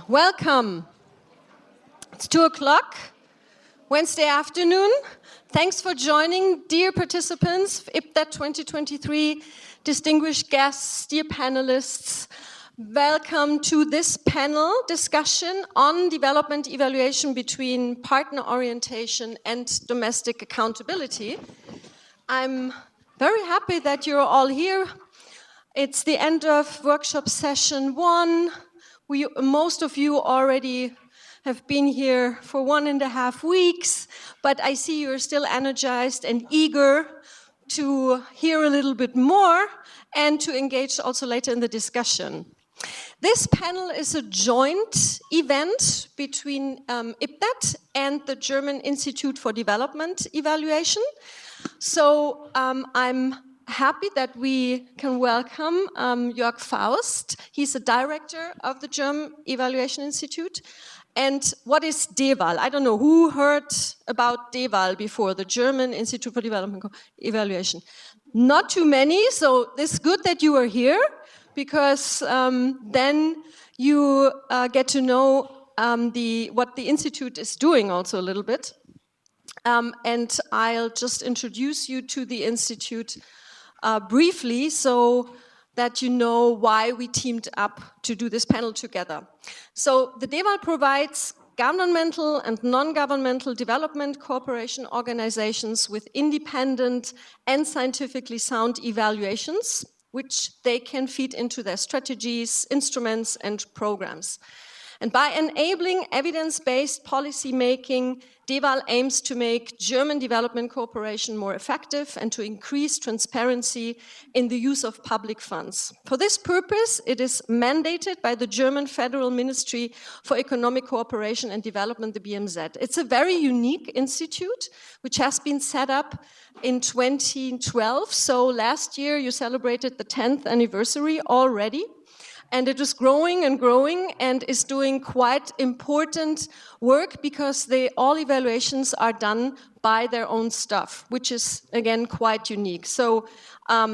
Welcome. It's 2 o'clock, Wednesday afternoon. Thanks for joining, dear participants, IPDET 2023, distinguished guests, dear panelists. Welcome to this panel discussion on development evaluation between partner orientation and domestic accountability. I'm very happy that you're all here. It's the end of workshop session 1. Most of you already have been here for 1.5 weeks, but I see you're still energized and eager to hear a little bit more and to engage also later in the discussion. This panel is a joint event between IPDET and the German Institute for Development Evaluation. So I'm happy that we can welcome Jörg Faust. He's a director of the German Evaluation Institute. And what is DEval? I don't know, who heard about DEval before, the German Institute for Development Evaluation? Not too many, so it's good that you are here, because then you get to know what the Institute is doing also a little bit. And I'll just introduce you to the Institute briefly, so that you know why we teamed up to do this panel together. So the DEval provides governmental and non-governmental development cooperation organizations with independent and scientifically sound evaluations, which they can feed into their strategies, instruments, and programs. And by enabling evidence-based policy making, DEval aims to make German development cooperation more effective and to increase transparency in the use of public funds. For this purpose, it is mandated by the German Federal Ministry for Economic Cooperation and Development, the BMZ. It's a very unique institute, which has been set up in 2012. So last year, you celebrated the 10th anniversary already. And it is growing and is doing quite important work, because all evaluations are done by their own staff, which is, again, quite unique. So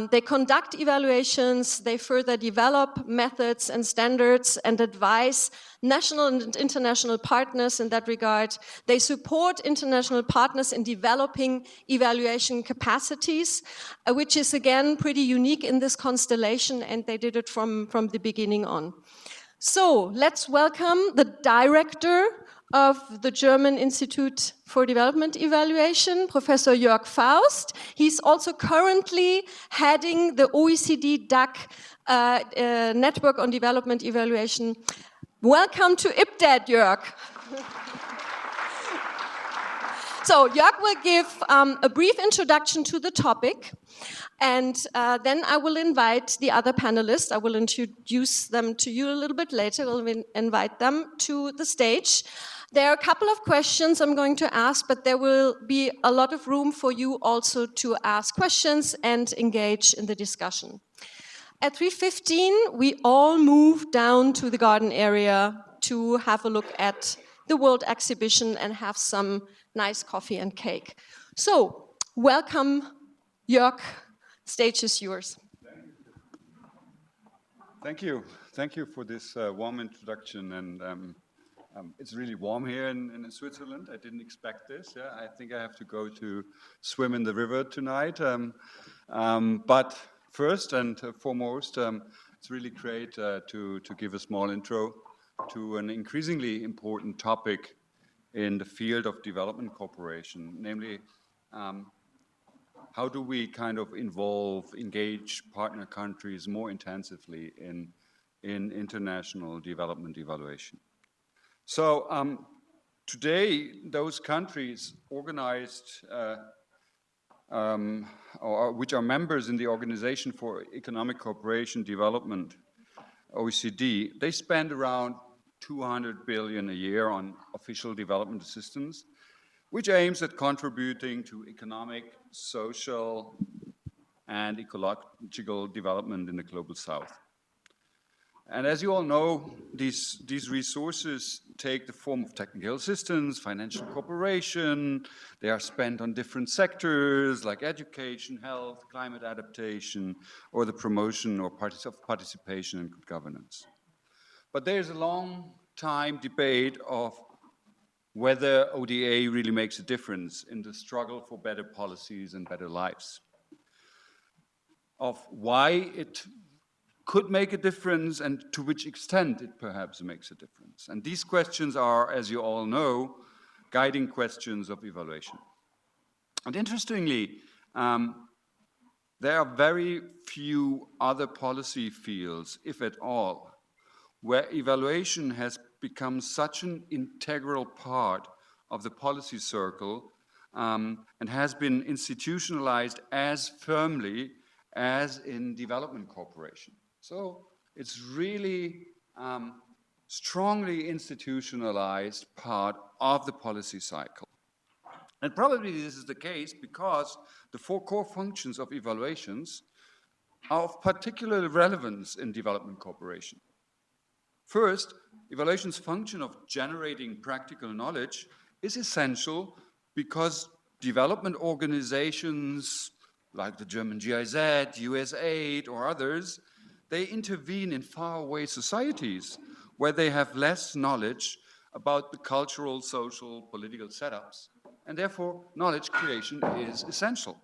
they conduct evaluations, they further develop methods and standards and advise national and international partners in that regard. They support international partners in developing evaluation capacities, which is, again, pretty unique in this constellation, and they did it from the beginning on. So let's welcome the director of the German Institute for Development Evaluation, Professor Jörg Faust. He's also currently heading the OECD DAC Network on Development Evaluation. Welcome to IPDET, Jörg. So Jörg will give a brief introduction to the topic, and then I will invite the other panelists. I will introduce them to you a little bit later. I will invite them to the stage. There are a couple of questions I'm going to ask, but there will be a lot of room for you also to ask questions and engage in the discussion. At 3:15, we all move down to the garden area to have a look at the World Exhibition and have some nice coffee and cake. So, welcome, Jörg. Stage is yours. Thank you. Thank you for this warm introduction. And it's really warm here in Switzerland. I didn't expect this. Yeah, I think I have to go to swim in the river tonight. But first and foremost, it's really great to give a small intro to an increasingly important topic in the field of development cooperation, namely how do we kind of engage partner countries more intensively in international development evaluation. So today, those countries organized or which are members in the Organization for Economic Cooperation Development, OECD, they spend around 200 billion a year on official development assistance, which aims at contributing to economic, social, and ecological development in the global south. And as you all know, these resources take the form of technical assistance, financial cooperation. They are spent on different sectors like education, health, climate adaptation, or the promotion or participation in good governance. But there's a long time debate of whether ODA really makes a difference in the struggle for better policies and better lives, of why it could make a difference and to which extent it perhaps makes a difference. And these questions are, as you all know, guiding questions of evaluation. And interestingly, there are very few other policy fields, if at all, where evaluation has become such an integral part of the policy circle and has been institutionalized as firmly as in development cooperation. So it's really strongly institutionalized part of the policy cycle. And probably this is the case because the four core functions of evaluations are of particular relevance in development cooperation. First, evaluation's function of generating practical knowledge is essential because development organizations like the German GIZ, USAID, or others, they intervene in faraway societies where they have less knowledge about the cultural, social, political setups, and therefore knowledge creation is essential.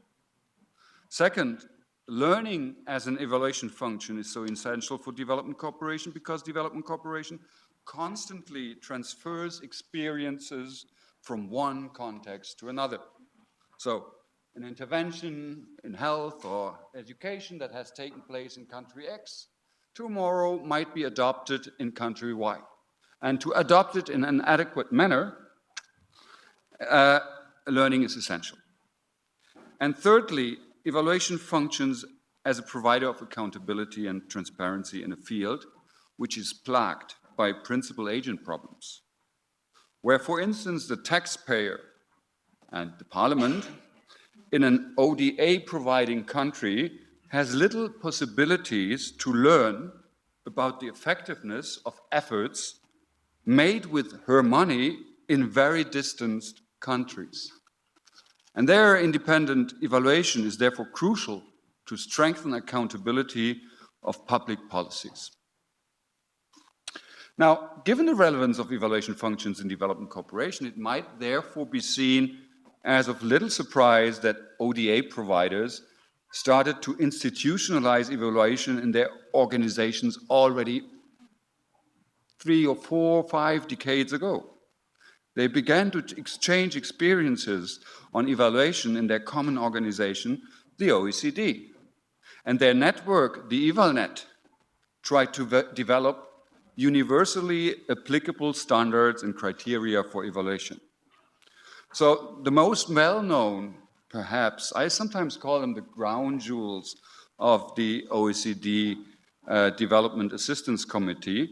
Second, learning as an evaluation function is so essential for development cooperation because development cooperation constantly transfers experiences from one context to another. So an intervention in health or education that has taken place in country X tomorrow might be adopted in country Y. And to adopt it in an adequate manner, learning is essential. And thirdly, evaluation functions as a provider of accountability and transparency in a field which is plagued by principal-agent problems, where, for instance, the taxpayer and the parliament in an ODA-providing country has little possibilities to learn about the effectiveness of efforts made with her money in very distant countries. And their independent evaluation is therefore crucial to strengthen accountability of public policies. Now, given the relevance of evaluation functions in development cooperation, it might therefore be seen as of little surprise that ODA providers started to institutionalize evaluation in their organizations already 3 or 4 or 5 decades ago. They began to exchange experiences on evaluation in their common organization, the OECD. And their network, the DEval tried to develop universally applicable standards and criteria for evaluation. So the most well-known, perhaps, I sometimes call them the crown jewels of the OECD Development Assistance Committee.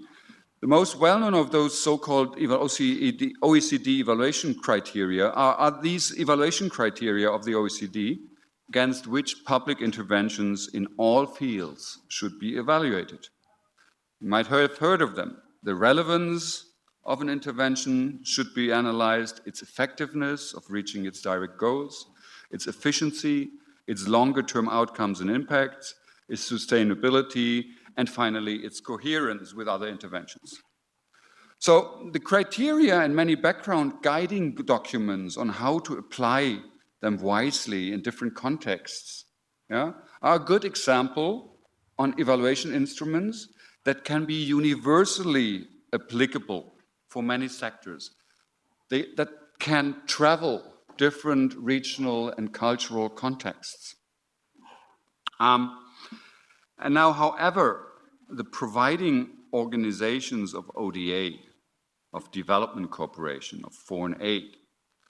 The most well-known of those so-called OECD evaluation criteria are these evaluation criteria of the OECD against which public interventions in all fields should be evaluated. You might have heard of them. The relevance of an intervention should be analyzed, its effectiveness of reaching its direct goals, its efficiency, its longer-term outcomes and impacts, its sustainability, and finally, its coherence with other interventions. So the criteria and many background guiding documents on how to apply them wisely in different contexts are a good example on evaluation instruments that can be universally applicable for many sectors, that can travel different regional and cultural contexts. And now, however, the providing organizations of ODA, of development cooperation, of foreign aid,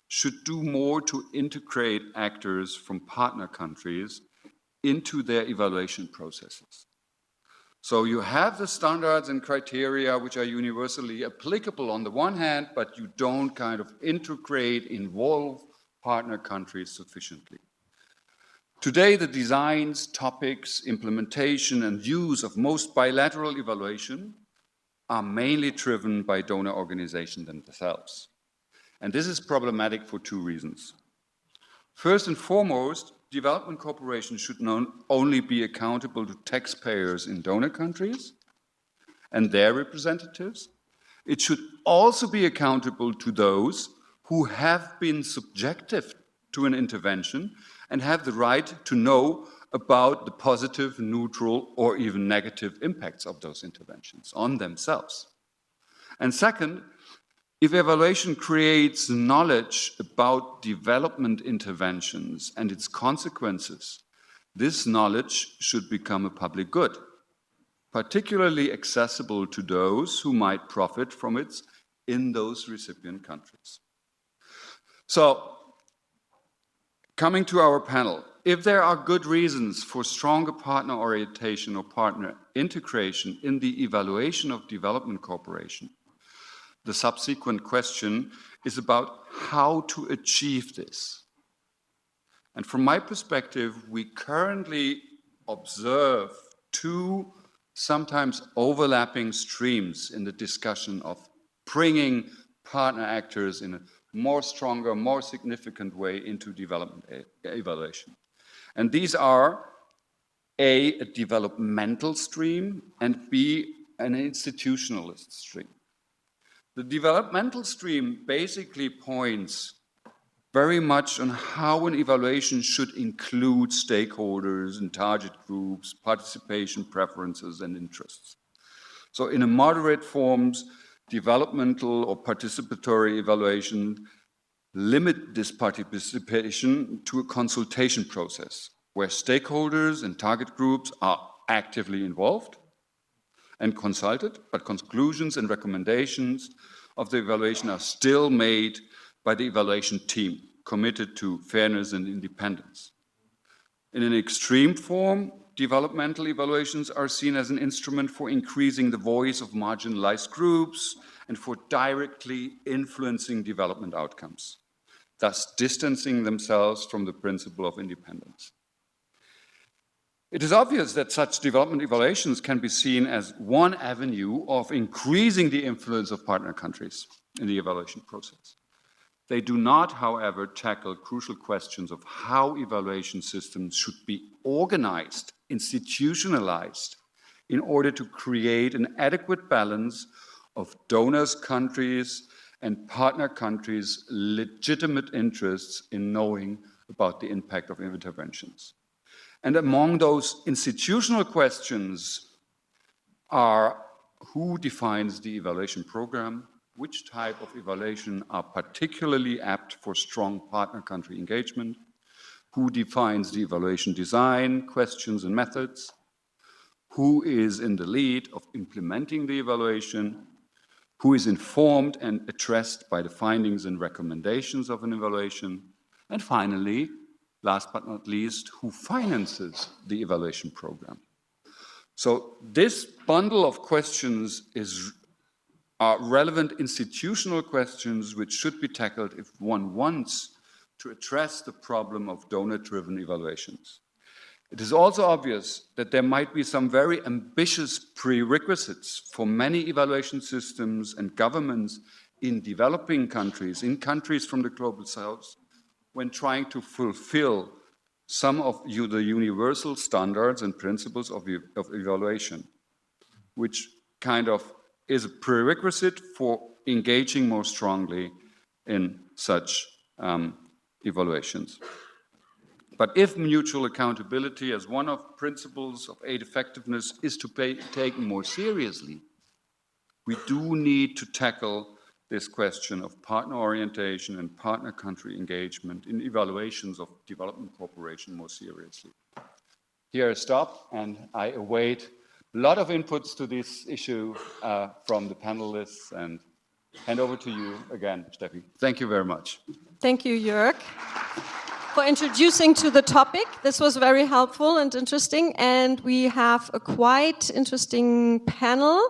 should do more to integrate actors from partner countries into their evaluation processes. So you have the standards and criteria which are universally applicable on the one hand, but you don't kind of integrate, involve partner countries sufficiently. Today, the designs, topics, implementation, and use of most bilateral evaluation are mainly driven by donor organizations themselves. And this is problematic for 2 reasons. First and foremost, development cooperation should not only be accountable to taxpayers in donor countries and their representatives, it should also be accountable to those who have been subjective to an intervention and have the right to know about the positive, neutral, or even negative impacts of those interventions on themselves. And second, if evaluation creates knowledge about development interventions and its consequences, this knowledge should become a public good, particularly accessible to those who might profit from it in those recipient countries. So, coming to our panel, if there are good reasons for stronger partner orientation or partner integration in the evaluation of development cooperation, the subsequent question is about how to achieve this. And from my perspective, we currently observe two sometimes overlapping streams in the discussion of bringing partner actors in a more stronger, more significant way into development evaluation. And these are A, a developmental stream, and B, an institutionalist stream. The developmental stream basically points very much on how an evaluation should include stakeholders and target groups, participation preferences and interests. So in a moderate forms, developmental or participatory evaluation limit this participation to a consultation process where stakeholders and target groups are actively involved and consulted, but conclusions and recommendations of the evaluation are still made by the evaluation team, committed to fairness and independence. In an extreme form, developmental evaluations are seen as an instrument for increasing the voice of marginalized groups and for directly influencing development outcomes, thus distancing themselves from the principle of independence. It is obvious that such development evaluations can be seen as one avenue of increasing the influence of partner countries in the evaluation process. They do not, however, tackle crucial questions of how evaluation systems should be organized, institutionalized, in order to create an adequate balance of donors' countries and partner countries' legitimate interests in knowing about the impact of interventions. And among those institutional questions are who defines the evaluation program, which type of evaluation are particularly apt for strong partner country engagement, who defines the evaluation design, questions and methods, who is in the lead of implementing the evaluation, who is informed and addressed by the findings and recommendations of an evaluation, and finally, last but not least, who finances the evaluation program. So this bundle of questions are relevant institutional questions which should be tackled if one wants to address the problem of donor-driven evaluations. It is also obvious that there might be some very ambitious prerequisites for many evaluation systems and governments in developing countries, in countries from the global south, when trying to fulfill some of the universal standards and principles of evaluation, which kind of is a prerequisite for engaging more strongly in such evaluations. But if mutual accountability as one of principles of aid effectiveness is to be taken more seriously, we do need to tackle this question of partner orientation and partner country engagement in evaluations of development cooperation more seriously. Here I stop, and I await a lot of inputs to this issue from the panelists, and hand over to you again, Steffi. Thank you very much. Thank you, Jörg, for introducing to the topic. This was very helpful and interesting, and we have a quite interesting panel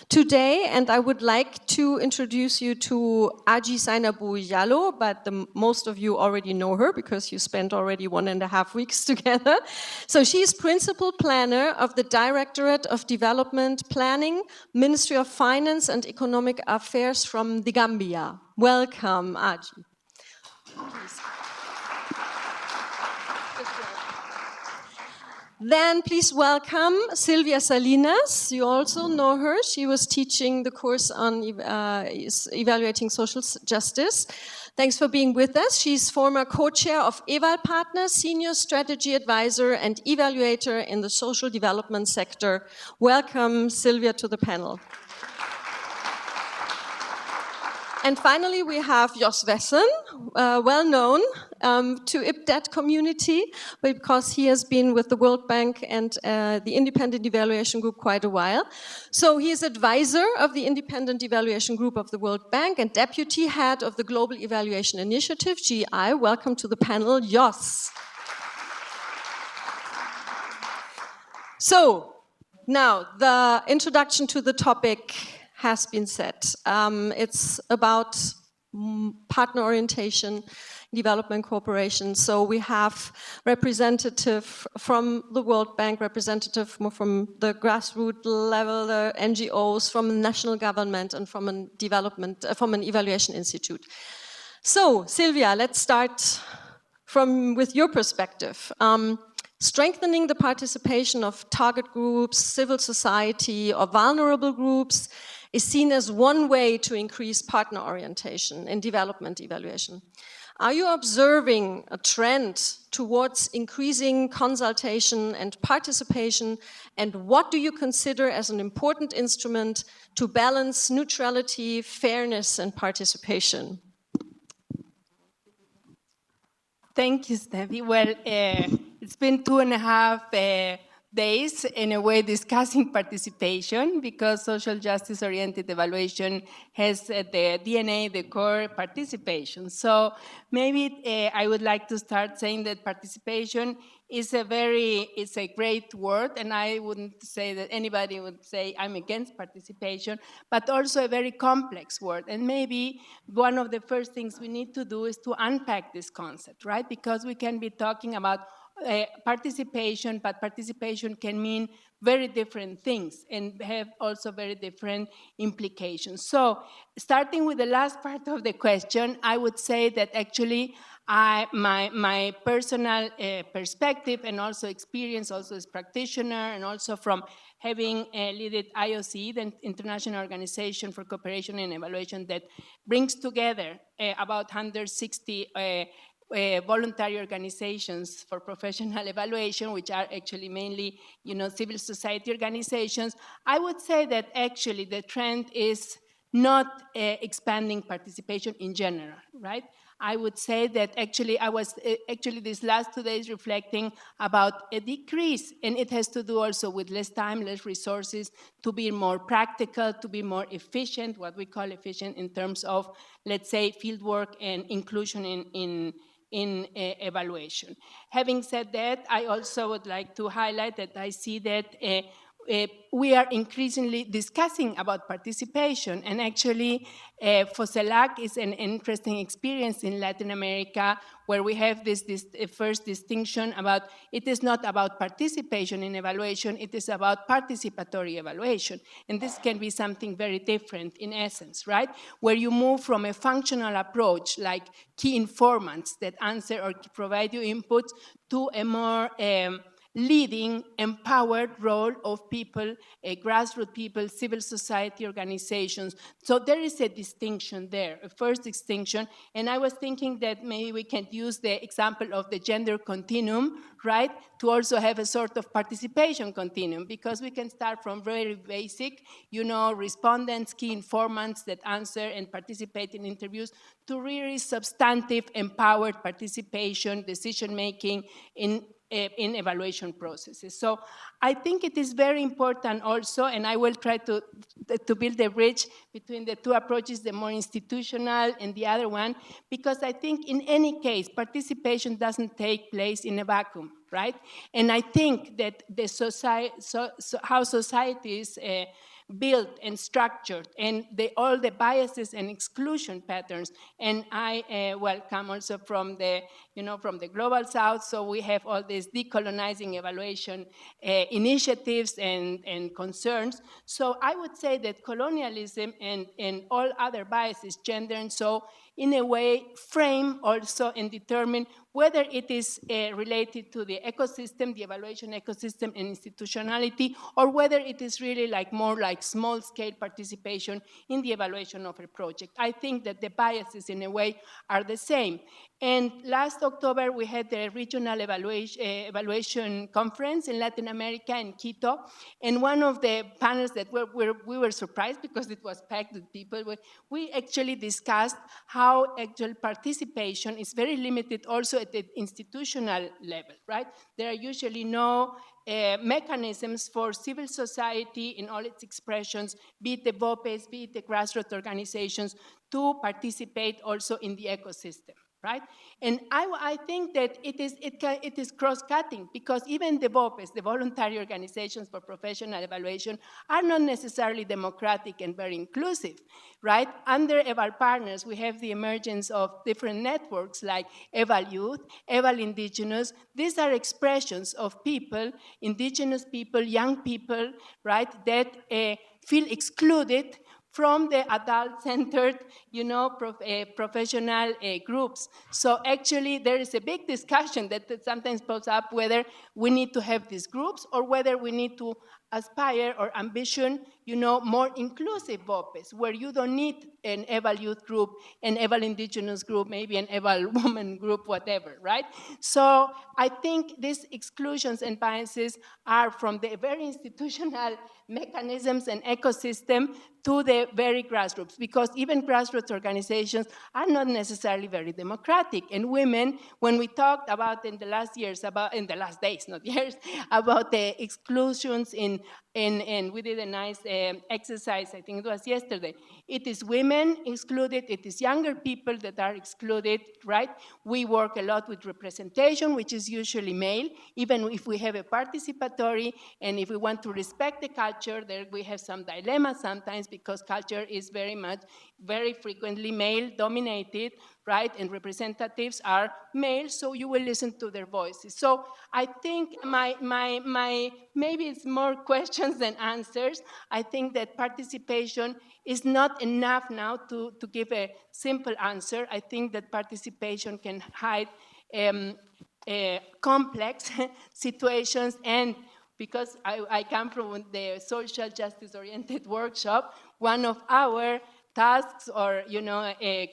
today, and I would like to introduce you to Aji Sainabu Jalloh, but most of you already know her because you spent already 1.5 weeks together. So she's principal planner of the Directorate of Development Planning, Ministry of Finance and Economic Affairs from the Gambia. Welcome, Aji. Please. Then please welcome Silvia Salinas. You also know her. She was teaching the course on evaluating social justice. Thanks for being with us. She's former co-chair of DEval Partner, senior strategy advisor and evaluator in the social development sector. Welcome, Silvia, to the panel. And finally, we have Jos Wessen, well known to IPDET community because he has been with the World Bank and the Independent Evaluation Group quite a while. So he is advisor of the Independent Evaluation Group of the World Bank and deputy head of the Global Evaluation Initiative, GI. Welcome to the panel, Jos. So now the introduction to the topic has been set. It's about partner orientation, development cooperation. So we have representative from the World Bank, representative more from the grassroots level, the NGOs, from the national government, and from an evaluation institute. So Silvia, let's start with your perspective. Strengthening the participation of target groups, civil society, or vulnerable groups is seen as one way to increase partner orientation in development evaluation. Are you observing a trend towards increasing consultation and participation, and what do you consider as an important instrument to balance neutrality, fairness, and participation? Thank you, Steffi. Well, it's been 2.5 days in a way discussing participation because social justice-oriented evaluation has the DNA, the core participation. So maybe I would like to start saying that participation is a great word, and I wouldn't say that anybody would say I'm against participation, but also a very complex word. And maybe one of the first things we need to do is to unpack this concept, right? Because we can be talking about participation, but participation can mean very different things and have also very different implications. So starting with the last part of the question, I would say that actually my personal perspective and also experience also as practitioner and also from having led IOCE, the International Organization for Cooperation and Evaluation, that brings together about 160 voluntary organizations for professional evaluation, which are actually mainly, civil society organizations. I would say that actually the trend is not expanding participation in general, right? I would say that actually I was these last 2 days reflecting about a decrease, and it has to do also with less time, less resources, to be more practical, to be more efficient, what we call efficient in terms of, let's say, fieldwork and inclusion in evaluation. Having said that, I also would like to highlight that I see that we are increasingly discussing about participation, and actually FOSELAC is an interesting experience in Latin America where we have this first distinction about it is not about participation in evaluation, it is about participatory evaluation. And this can be something very different in essence, right? Where you move from a functional approach like key informants that answer or provide you inputs to a more leading, empowered role of people, grassroots people, civil society organizations. So there is a distinction there, a first distinction. And I was thinking that maybe we can use the example of the gender continuum, right, to also have a sort of participation continuum, because we can start from very basic, respondents, key informants that answer and participate in interviews, to really substantive, empowered participation, decision-making in evaluation processes. So I think it is very important also, and I will try to build a bridge between the two approaches, the more institutional and the other one, because I think in any case, participation doesn't take place in a vacuum, right? And I think that how society is built and structured, and all the biases and exclusion patterns. And I come also from the global south, so we have all these decolonizing evaluation initiatives and concerns. So I would say that colonialism and all other biases, gender and so, in a way frame also and determine whether it is related to the ecosystem, the evaluation ecosystem and institutionality, or whether it is really like more like small-scale participation in the evaluation of a project. I think that the biases in a way are the same. And last October, we had the regional evaluation conference in Latin America in Quito. And one of the panels that we were surprised because it was packed with people, we actually discussed how actual participation is very limited also at the institutional level, right? There are usually no mechanisms for civil society in all its expressions, be it the VOPEs, be it the grassroots organizations, to participate also in the ecosystem. Right? And I think that it is cross-cutting, because even the VOPEs, the voluntary organizations for professional evaluation, are not necessarily democratic and very inclusive, right? Under EVAL Partners, we have the emergence of different networks like EVAL Youth, EVAL Indigenous. These are expressions of people, indigenous people, young people, right, that feel excluded from the adult-centered, professional groups. So actually, there is a big discussion that sometimes pops up whether we need to have these groups or whether we need to aspire or ambition, more inclusive VOPEs, where you don't need an EVAL Youth group, an EVAL Indigenous group, maybe an EVAL Woman group, whatever, right? So I think these exclusions and biases are from the very institutional mechanisms and ecosystem to the very grassroots, because even grassroots organizations are not necessarily very democratic. And women, when we talked about in the last days, not years, about the exclusions and we did a nice exercise, I think it was yesterday. It is women excluded, it is younger people that are excluded, right? We work a lot with representation, which is usually male, even if we have a participatory, and if we want to respect the culture, there we have some dilemma sometimes, because culture is very frequently male-dominated, right? And representatives are male, so you will listen to their voices. So I think maybe it's more questions than answers. I think that participation is not enough now to give a simple answer. I think that participation can hide complex situations, and because I come from the social justice-oriented workshop, one of our tasks or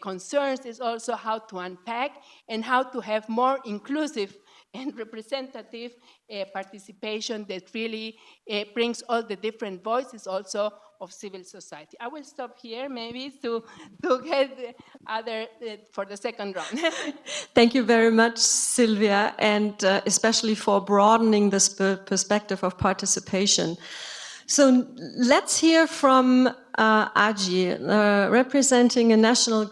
concerns is also how to unpack and how to have more inclusive and representative participation that really brings all the different voices also of civil society. I will stop here maybe to get the other for the second round. Thank you very much, Sylvia, and especially for broadening this perspective of participation. So let's hear from Aji, representing the national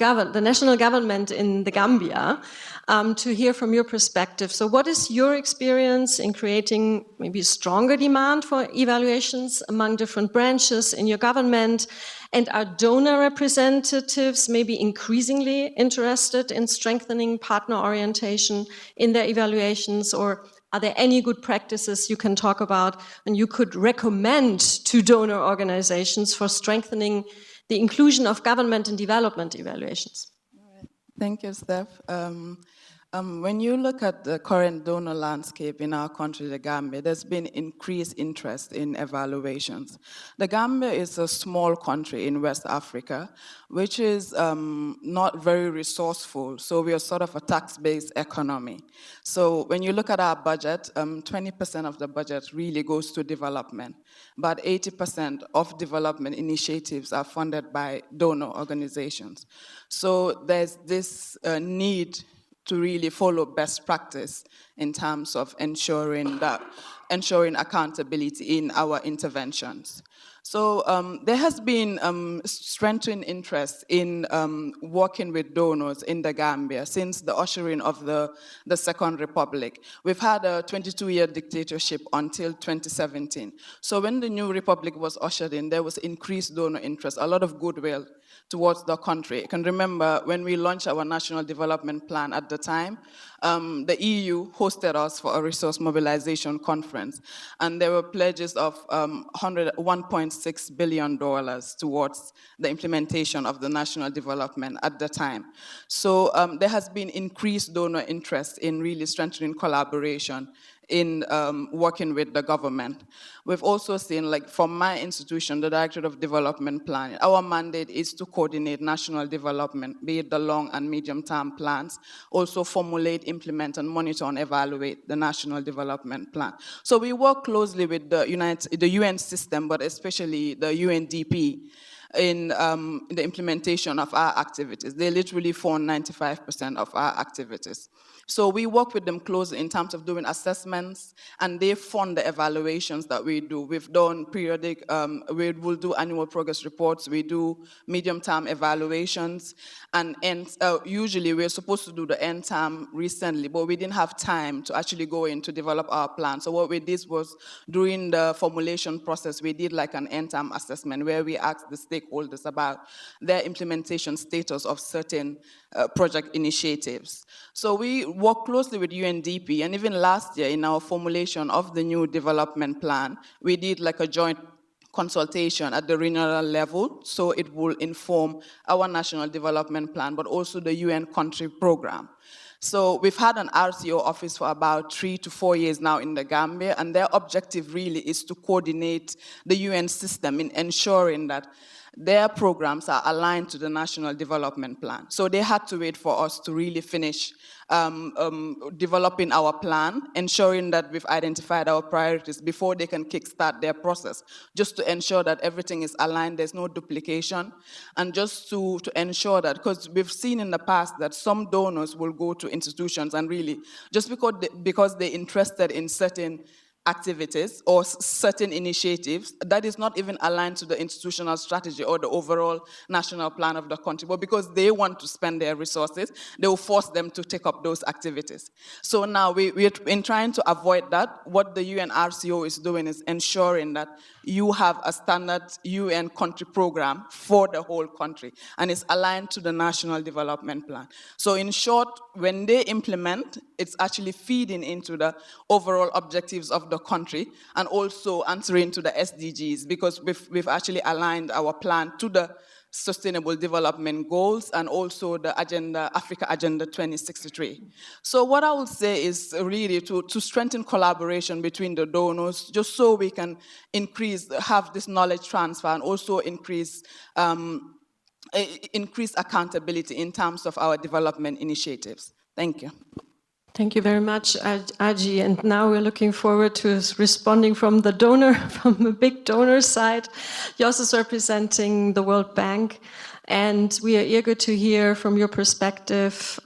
government in the Gambia, to hear from your perspective. So what is your experience in creating maybe a stronger demand for evaluations among different branches in your government? And are donor representatives maybe increasingly interested in strengthening partner orientation in their evaluations? Or are there any good practices you can talk about and you could recommend to donor organizations for strengthening the inclusion of government and development evaluations? Thank you, Steph. When you look at the current donor landscape in our country, the Gambia, there's been increased interest in evaluations. The Gambia is a small country in West Africa, which is not very resourceful, so we are sort of a tax-based economy. So when you look at our budget, 20% of the budget really goes to development, but 80% of development initiatives are funded by donor organizations. So there's this need to really follow best practice in terms of ensuring accountability in our interventions. So there has been strengthened interest in working with donors in the Gambia since the ushering of the Second Republic. We've had a 22-year dictatorship until 2017. So when the new republic was ushered in, there was increased donor interest, a lot of goodwill towards the country. I can remember when we launched our National Development Plan at the time, the EU hosted us for a resource mobilization conference, and there were pledges of 1.6 $1.6 billion towards the implementation of the national development at the time. So there has been increased donor interest in really strengthening collaboration in working with the government. We've also seen, like from my institution, the Directorate of Development Planning, our mandate is to coordinate national development, be it the long and medium-term plans, also formulate, implement, and monitor and evaluate the national development plan. So we work closely with the UN system, but especially the UNDP, in the implementation of our activities. They literally fund 95% of our activities. So we work with them closely in terms of doing assessments, and they fund the evaluations that we do. We've done periodic, we will do annual progress reports, we do medium-term evaluations, and usually we're supposed to do the end term recently, but we didn't have time to actually go in to develop our plan. So what we did was, during the formulation process, we did like an end term assessment where we asked the stakeholders about their implementation status of certain project initiatives. So we work closely with UNDP, and even last year in our formulation of the new development plan, we did like a joint consultation at the regional level, so it will inform our national development plan, but also the UN country program. So we've had an RCO office for about 3 to 4 years now in the Gambia, and their objective really is to coordinate the UN system in ensuring that their programs are aligned to the national development plan. So they had to wait for us to really finish developing our plan, ensuring that we've identified our priorities before they can kickstart their process, just to ensure that everything is aligned, there's no duplication, and just to ensure that, because we've seen in the past that some donors will go to institutions and really, just because they're interested in certain activities or certain initiatives that is not even aligned to the institutional strategy or the overall national plan of the country, but because they want to spend their resources, they will force them to take up those activities. So now we're in trying to avoid that. What the UNRCO is doing is ensuring that you have a standard UN country program for the whole country, and it's aligned to the national development plan. So in short, when they implement, it's actually feeding into the overall objectives of the country and also answering to the SDGs, because we've actually aligned our plan to the Sustainable Development Goals and also the Africa Agenda 2063. So what I would say is really to strengthen collaboration between the donors, just so we can have this knowledge transfer and also increase accountability in terms of our development initiatives. Thank you. Thank you very much, Aji. And now we're looking forward to responding from the donor, from a big donor side. Jos is representing the World Bank, and we are eager to hear from your perspective.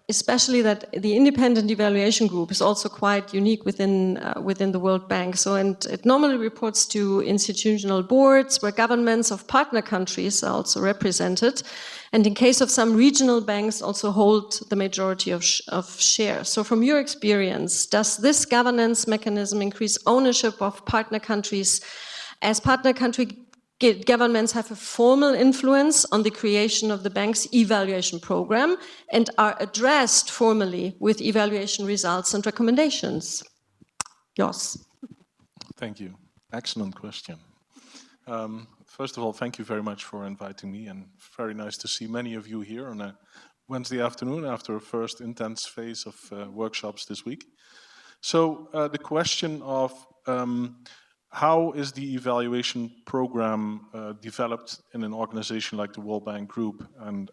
Especially that the independent evaluation group is also quite unique within the World Bank. So, and it normally reports to institutional boards where governments of partner countries are also represented. And in case of some regional banks, also hold the majority of shares. So from your experience, does this governance mechanism increase ownership of partner countries, as partner country governments have a formal influence on the creation of the bank's evaluation program and are addressed formally with evaluation results and recommendations? Jos. Thank you. Excellent question. First of all, thank you very much for inviting me, and very nice to see many of you here on a Wednesday afternoon after a first intense phase of workshops this week. So the question of how is the evaluation program developed in an organization like the World Bank Group, and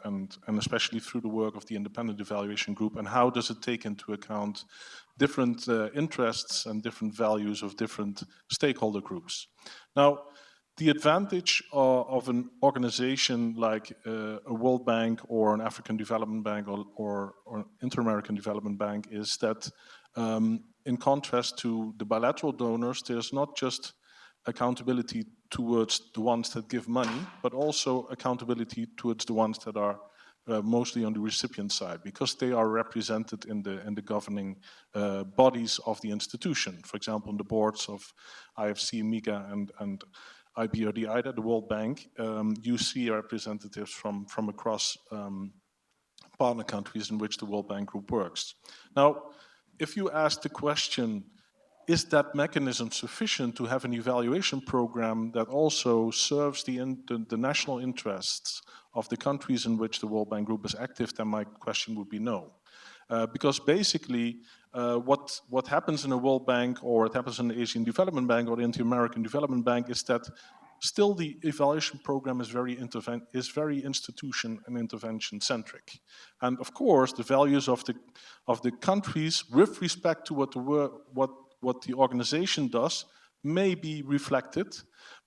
especially through the work of the Independent Evaluation Group, and how does it take into account different interests and different values of different stakeholder groups? Now, the advantage of an organization like a World Bank or an African Development Bank or Inter-American Development Bank is that in contrast to the bilateral donors, there's not just accountability towards the ones that give money, but also accountability towards the ones that are mostly on the recipient side, because they are represented in the governing bodies of the institution. For example, on the boards of IFC, MIGA, and IPDET, the World Bank, you see representatives from across partner countries in which the World Bank Group works. Now, if you ask the question, is that mechanism sufficient to have an evaluation program that also serves the national interests of the countries in which the World Bank Group is active? Then my question would be no. Because basically, what happens in a World Bank, or what happens in the Asian Development Bank or the Inter-American Development Bank, is that still the evaluation program is very institution and intervention centric. And of course, the values of the countries with respect to what the organization does may be reflected,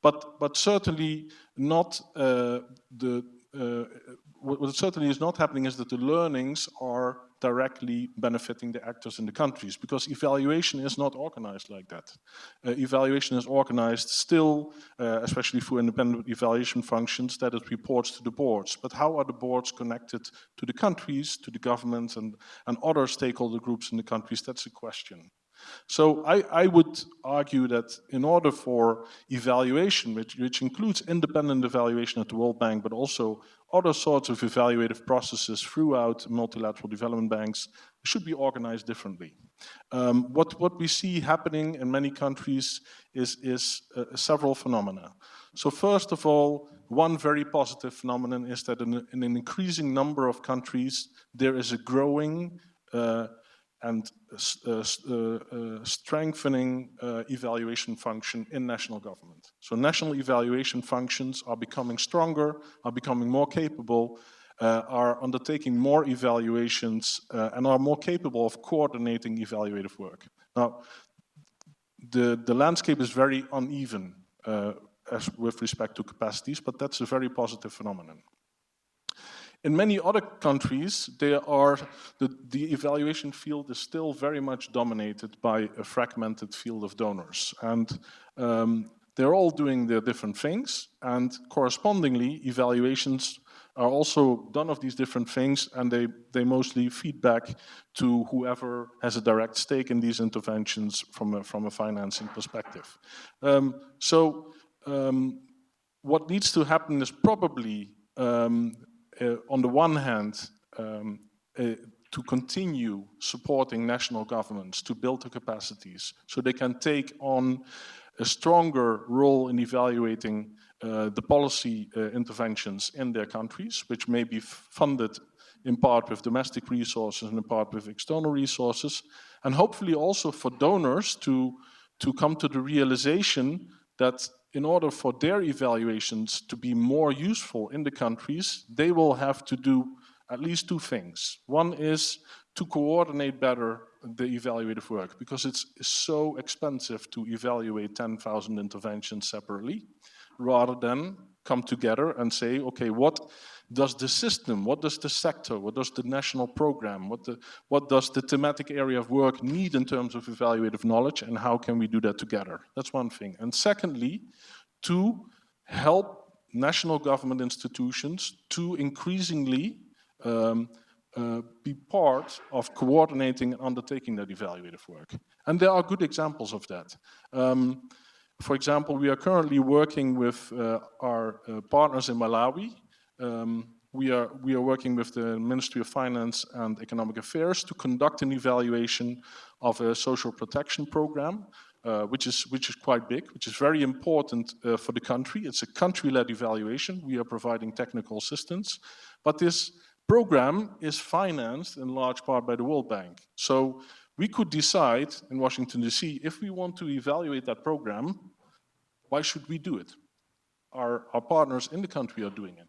but certainly not what certainly is not happening is that the learnings are directly benefiting the actors in the countries, because evaluation is not organized like that. Evaluation is organized still, especially for independent evaluation functions, that it reports to the boards. But how are the boards connected to the countries, to the governments, and other stakeholder groups in the countries? That's a question. So I would argue that in order for evaluation, which includes independent evaluation at the World Bank, but also other sorts of evaluative processes throughout multilateral development banks, should be organized differently. What we see happening in many countries is several phenomena. So first of all, one very positive phenomenon is that in an increasing number of countries, there is a growing and strengthening evaluation function in national government. So national evaluation functions are becoming stronger, are becoming more capable, are undertaking more evaluations, and are more capable of coordinating evaluative work. Now, the landscape is very uneven with respect to capacities, but that's a very positive phenomenon. In many other countries, the evaluation field is still very much dominated by a fragmented field of donors. And they're all doing their different things, and correspondingly, evaluations are also done of these different things, and they mostly feed back to whoever has a direct stake in these interventions from a financing perspective. What needs to happen is probably on the one hand, to continue supporting national governments to build the capacities so they can take on a stronger role in evaluating the policy interventions in their countries, which may be funded in part with domestic resources and in part with external resources, and hopefully also for donors to come to the realization that in order for their evaluations to be more useful in the countries, they will have to do at least two things. One is to coordinate better the evaluative work, because it's so expensive to evaluate 10,000 interventions separately, rather than come together and say, okay, what does the system, what does the sector, what does the national program, what does the thematic area of work need in terms of evaluative knowledge, and how can we do that together? That's one thing. And secondly, to help national government institutions to increasingly be part of coordinating and undertaking that evaluative work. And there are good examples of that. For example, we are currently working with our partners in Malawi. We are working with the Ministry of Finance and Economic Affairs to conduct an evaluation of a social protection program, which is quite big, which is very important for the country. It's a country-led evaluation. We are providing technical assistance, but this program is financed in large part by the World Bank. So we could decide in Washington, D.C., if we want to evaluate that program, why should we do it? Our partners in the country are doing it.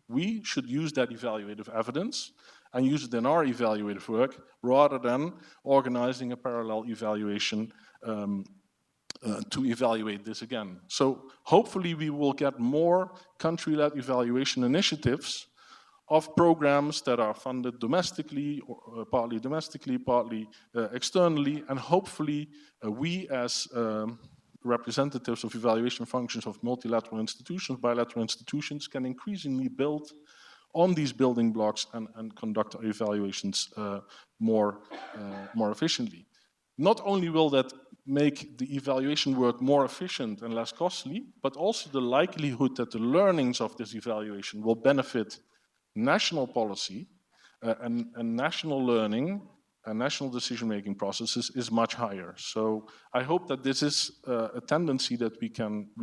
We should use that evaluative evidence and use it in our evaluative work, rather than organizing a parallel evaluation to evaluate this again. So hopefully we will get more country-led evaluation initiatives of programs that are funded domestically, or partly domestically, partly externally, and hopefully we as representatives of evaluation functions of multilateral institutions, bilateral institutions, can increasingly build on these building blocks and conduct our evaluations more efficiently. Not only will that make the evaluation work more efficient and less costly, but also the likelihood that the learnings of this evaluation will benefit national policy and national learning national decision-making processes is much higher. So I hope that this is a tendency that we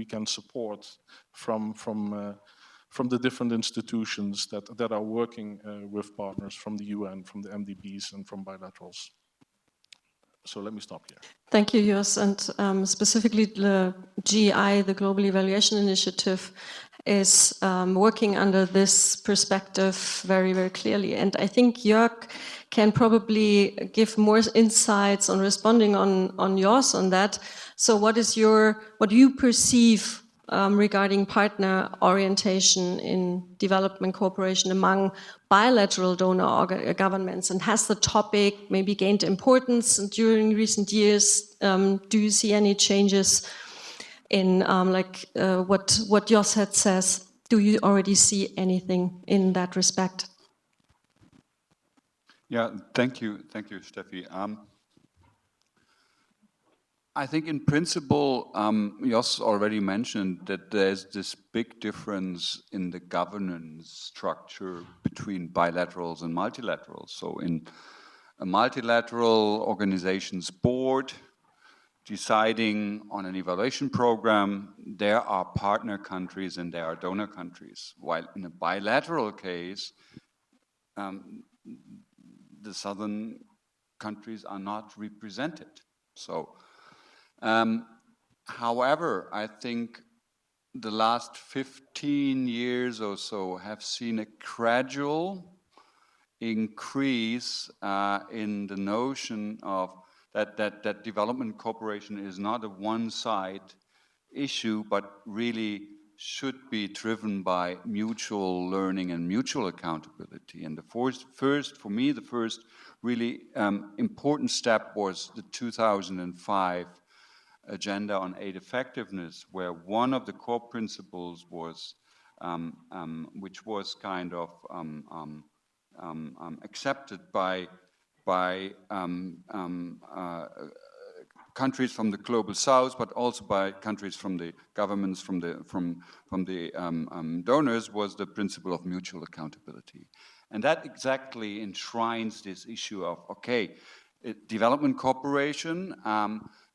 can support from the different institutions that are working with partners from the UN, from the MDBs, and from bilaterals. So let me stop here. Thank you, Jos. And specifically the GEI, the Global Evaluation Initiative, is working under this perspective very, very clearly. And I think Jörg can probably give more insights on responding on Jos on that. So what do you perceive regarding partner orientation in development cooperation among bilateral donor governments? And has the topic maybe gained importance during recent years? Do you see any changes in what Jos had says? Do you already see anything in that respect? Yeah, thank you, Steffi. I think in principle, Jos already mentioned that there's this big difference in the governance structure between bilaterals and multilaterals. So in a multilateral organization's board deciding on an evaluation program, there are partner countries and there are donor countries. While in a bilateral case, the southern countries are not represented. So, however, I think the last 15 years or so have seen a gradual increase in the notion of that development cooperation is not a one-side issue, but really should be driven by mutual learning and mutual accountability. And for me, the first really important step was the 2005 Agenda on Aid Effectiveness, where one of the core principles was, which was kind of accepted by countries from the global south, but also by countries from the governments, from the donors, was the principle of mutual accountability. And that exactly enshrines this issue of, okay, development cooperation,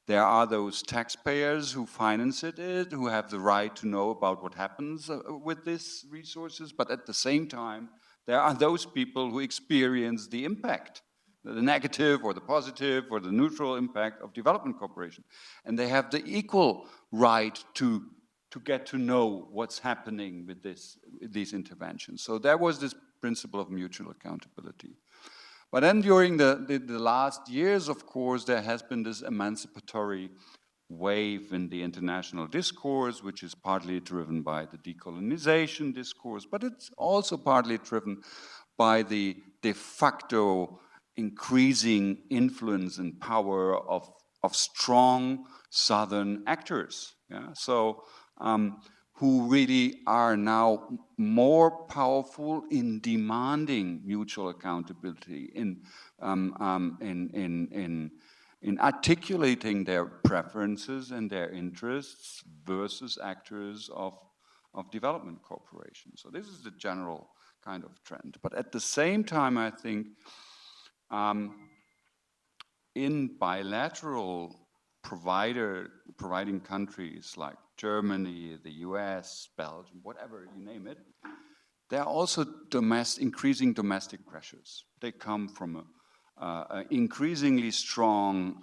there are those taxpayers who finance it, who have the right to know about what happens with these resources, but at the same time, there are those people who experience the impact, the negative or the positive or the neutral impact of development cooperation. And they have the equal right to get to know what's happening with these interventions. So there was this principle of mutual accountability. But then during the last years, of course, there has been this emancipatory wave in the international discourse, which is partly driven by the decolonization discourse, but it's also partly driven by the de facto increasing influence and power of strong Southern actors. Yeah? So, who really are now more powerful in demanding mutual accountability, in articulating their preferences and their interests versus actors of development cooperation. So this is the general kind of trend. But at the same time, I think in bilateral providing countries like Germany, the US, Belgium, whatever you name it, there are also increasing domestic pressures. They come from increasingly strong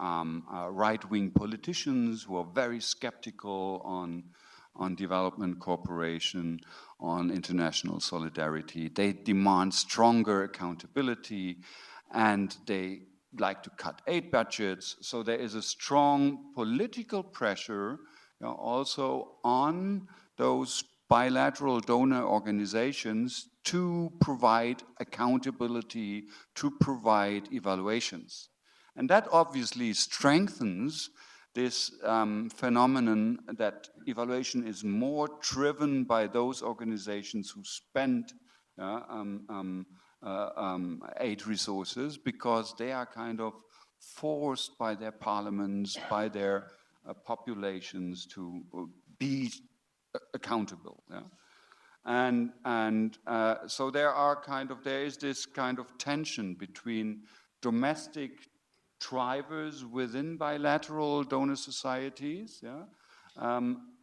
right-wing politicians who are very skeptical on development cooperation, on international solidarity. They demand stronger accountability, and they like to cut aid budgets. So there is a strong political pressure also on those bilateral donor organizations to provide accountability, to provide evaluations. And that obviously strengthens this phenomenon that evaluation is more driven by those organizations who spend aid resources, because they are kind of forced by their parliaments, by their populations to be accountable. Yeah? And so there is this kind of tension between domestic drivers within bilateral donor societies, yeah,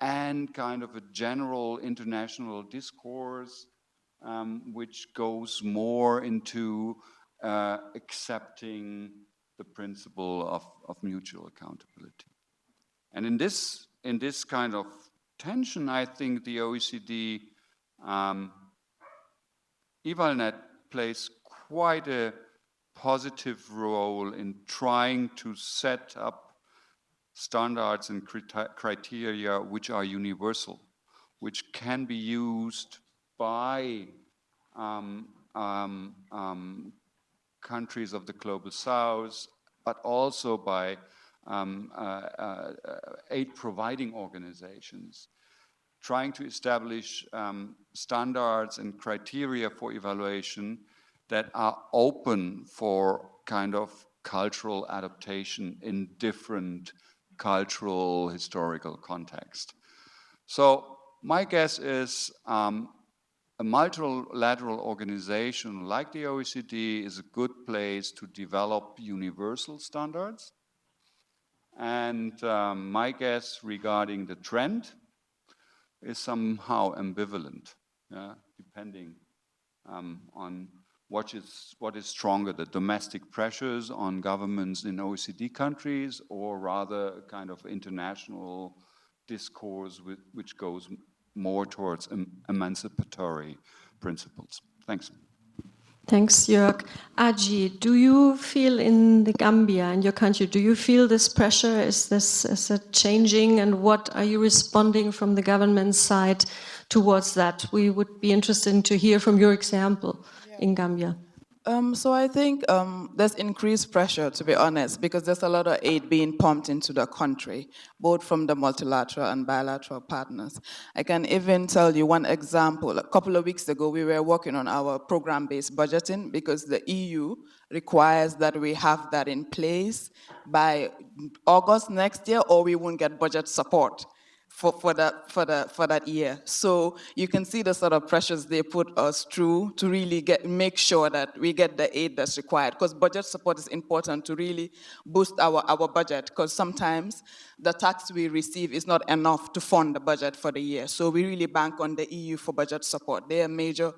and kind of a general international discourse which goes more into accepting the principle of mutual accountability. And in this kind of tension, I think the OECD DEval plays quite a positive role in trying to set up standards and criteria which are universal, which can be used by countries of the global south, but also by aid-providing organizations, trying to establish standards and criteria for evaluation that are open for kind of cultural adaptation in different cultural, historical context. So my guess is a multilateral organization like the OECD is a good place to develop universal standards. And my guess regarding the trend is somehow ambivalent, depending on what is stronger, the domestic pressures on governments in OECD countries, or rather a kind of international discourse which goes more towards emancipatory principles. Thanks. Thanks, Jörg. Aji, do you feel in the Gambia, in your country, do you feel this pressure? Is it changing? And what are you responding from the government side towards that? We would be interested to hear from your example in Gambia. So I think there's increased pressure, to be honest, because there's a lot of aid being pumped into the country, both from the multilateral and bilateral partners. I can even tell you one example. A couple of weeks ago, we were working on our program-based budgeting because the EU requires that we have that in place by August next year, or we won't get budget support for that year. So you can see the sort of pressures they put us through to really make sure that we get the aid that's required, because budget support is important to really boost our budget, because sometimes the tax we receive is not enough to fund the budget for the year. So we really bank on the EU for budget support. Their major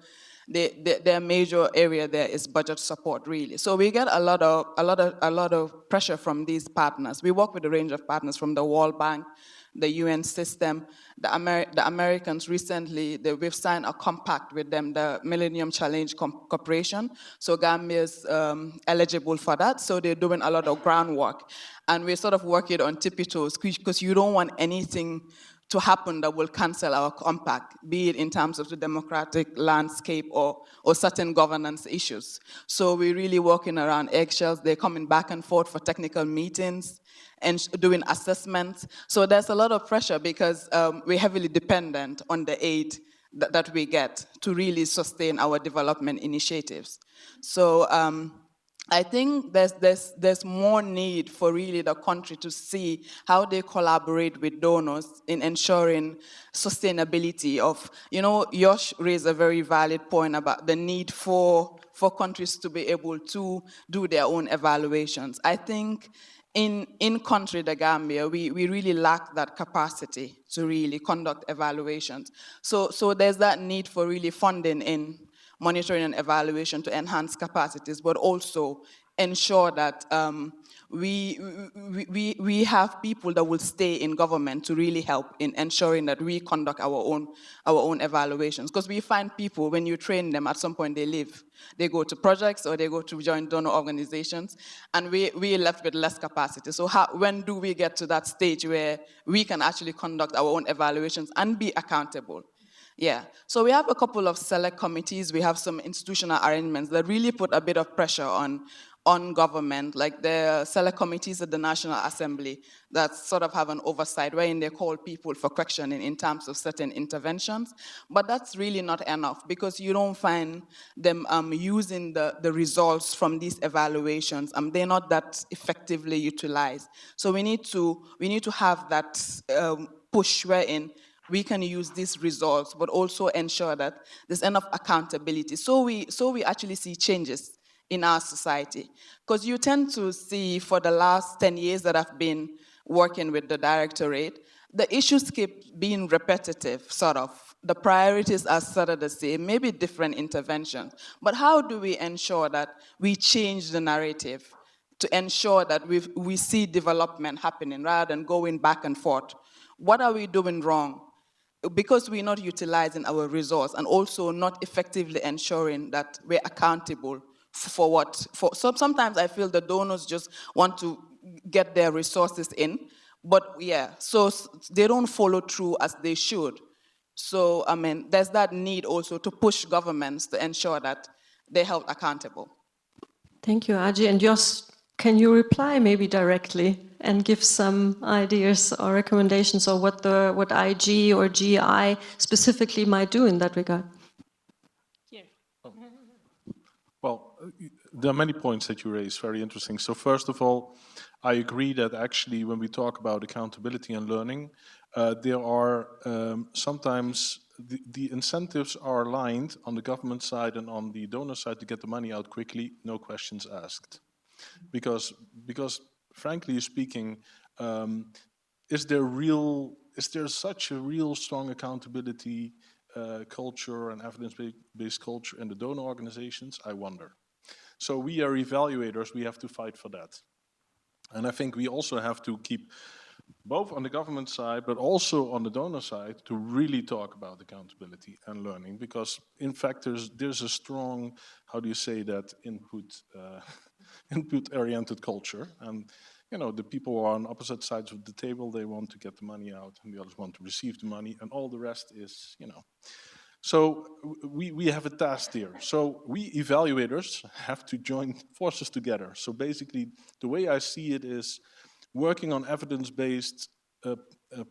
area there is budget support, really. So we get a lot of pressure from these partners. We work with a range of partners, from the World Bank, the UN system, the Americans recently, we've signed a compact with them, the Millennium Challenge Corporation. So Gambia is eligible for that. So they're doing a lot of groundwork. And we're sort of working on tippy toes, because you don't want anything to happen that will cancel our compact, be it in terms of the democratic landscape or certain governance issues. So we're really working around eggshells. They're coming back and forth for technical meetings and doing assessments. So there's a lot of pressure because we're heavily dependent on the aid that we get to really sustain our development initiatives. So I think there's more need for really the country to see how they collaborate with donors in ensuring sustainability of, Yosh raised a very valid point about the need for countries to be able to do their own evaluations. I think in country, the Gambia, we really lack that capacity to really conduct evaluations. So there's that need for really funding in monitoring and evaluation to enhance capacities, but also ensure that we have people that will stay in government to really help in ensuring that we conduct our own evaluations. Because we find people, when you train them, at some point they leave. They go to projects or they go to join donor organizations, and we're left with less capacity. So when do we get to that stage where we can actually conduct our own evaluations and be accountable? Yeah, so we have a couple of select committees. We have some institutional arrangements that really put a bit of pressure on government, like the select committees at the National Assembly that sort of have an oversight wherein they call people for questioning in terms of certain interventions. But that's really not enough, because you don't find them using the results from these evaluations. They're not that effectively utilized. So we need to have that push wherein we can use these results, but also ensure that there's enough accountability. So we actually see changes in our society? Because you tend to see for the last 10 years that I've been working with the directorate, the issues keep being repetitive, sort of. The priorities are sort of the same, maybe different interventions. But how do we ensure that we change the narrative to ensure that we see development happening rather than going back and forth? What are we doing wrong? Because we're not utilizing our resource and also not effectively ensuring that we're accountable for what. So sometimes I feel the donors just want to get their resources in, but yeah, so they don't follow through as they should. So, I mean, there's that need also to push governments to ensure that they're held accountable. Thank you, Aji. And Jos, can you reply maybe directly and give some ideas or recommendations or what IG or GI specifically might do in that regard? Here. Well, there are many points that you raise, very interesting. So first of all, I agree that actually when we talk about accountability and learning, there are sometimes the incentives are aligned on the government side and on the donor side to get the money out quickly, no questions asked. Because frankly speaking, is there such a real strong accountability culture and evidence-based culture in the donor organizations? I wonder. So we are evaluators, we have to fight for that. And I think we also have to keep, both on the government side, but also on the donor side, to really talk about accountability and learning, because in fact there's a strong, how do you say that, input-oriented culture. And you know, the people who are on opposite sides of the table, they want to get the money out, and the others want to receive the money, and all the rest is, you know. So we have a task here. So we evaluators have to join forces together. So basically, the way I see it is working on evidence-based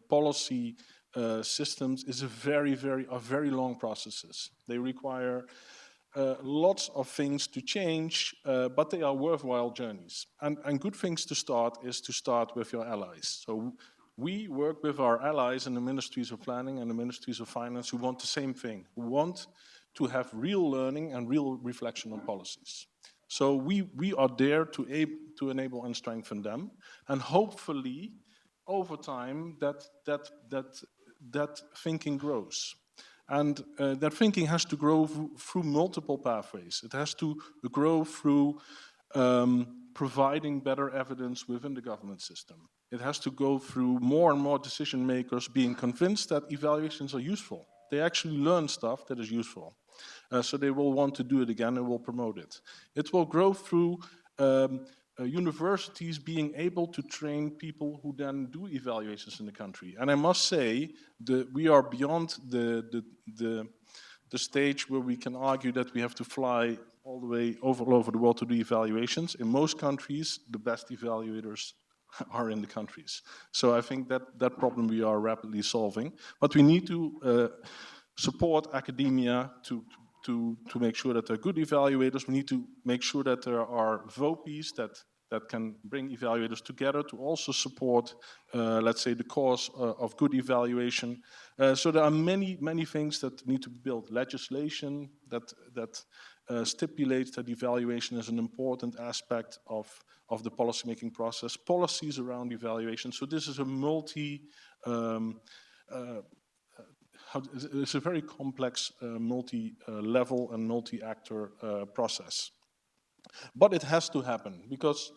policy systems is very long processes. They require lots of things to change, but they are worthwhile journeys. And good things to start is to start with your allies. So we work with our allies in the ministries of planning and the ministries of finance who want the same thing, who want to have real learning and real reflection on policies. So we are there to enable and strengthen them, and hopefully over time that thinking grows. And that thinking has to grow through multiple pathways. It has to grow through providing better evidence within the government system. It has to go through more and more decision makers being convinced that evaluations are useful. They actually learn stuff that is useful. So they will want to do it again and will promote it. It will grow through universities being able to train people who then do evaluations in the country. And I must say that we are beyond the stage where we can argue that we have to fly all the way all over the world to do evaluations. In most countries, the best evaluators are in the countries. So I think that problem we are rapidly solving. But we need to support academia to make sure that there are good evaluators. We need to make sure that there are VOPs that can bring evaluators together to also support, let's say, the cause of good evaluation. So there are many things that need to be built. Legislation that stipulates that evaluation is an important aspect of the policymaking process. Policies around evaluation. So this is a it's a very complex, multi-level and multi-actor process. But it has to happen, because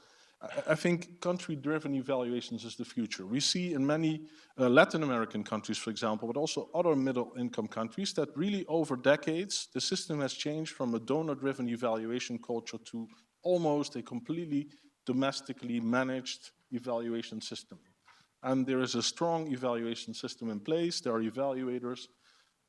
I think country-driven evaluations is the future. We see in many Latin American countries, for example, but also other middle-income countries, that really over decades, the system has changed from a donor-driven evaluation culture to almost a completely domestically managed evaluation system. And there is a strong evaluation system in place. There are evaluators.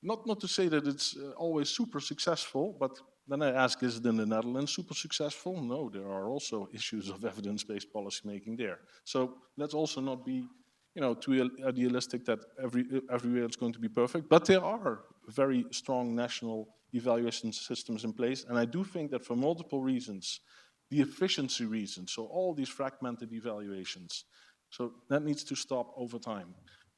Not to say that it's always super successful, but then I ask, is it in the Netherlands super successful? No, there are also issues of evidence-based policymaking there. So let's also not be, too idealistic that everywhere it's going to be perfect. But there are very strong national evaluation systems in place, and I do think that for multiple reasons, the efficiency reasons, so all these fragmented evaluations, so that needs to stop over time.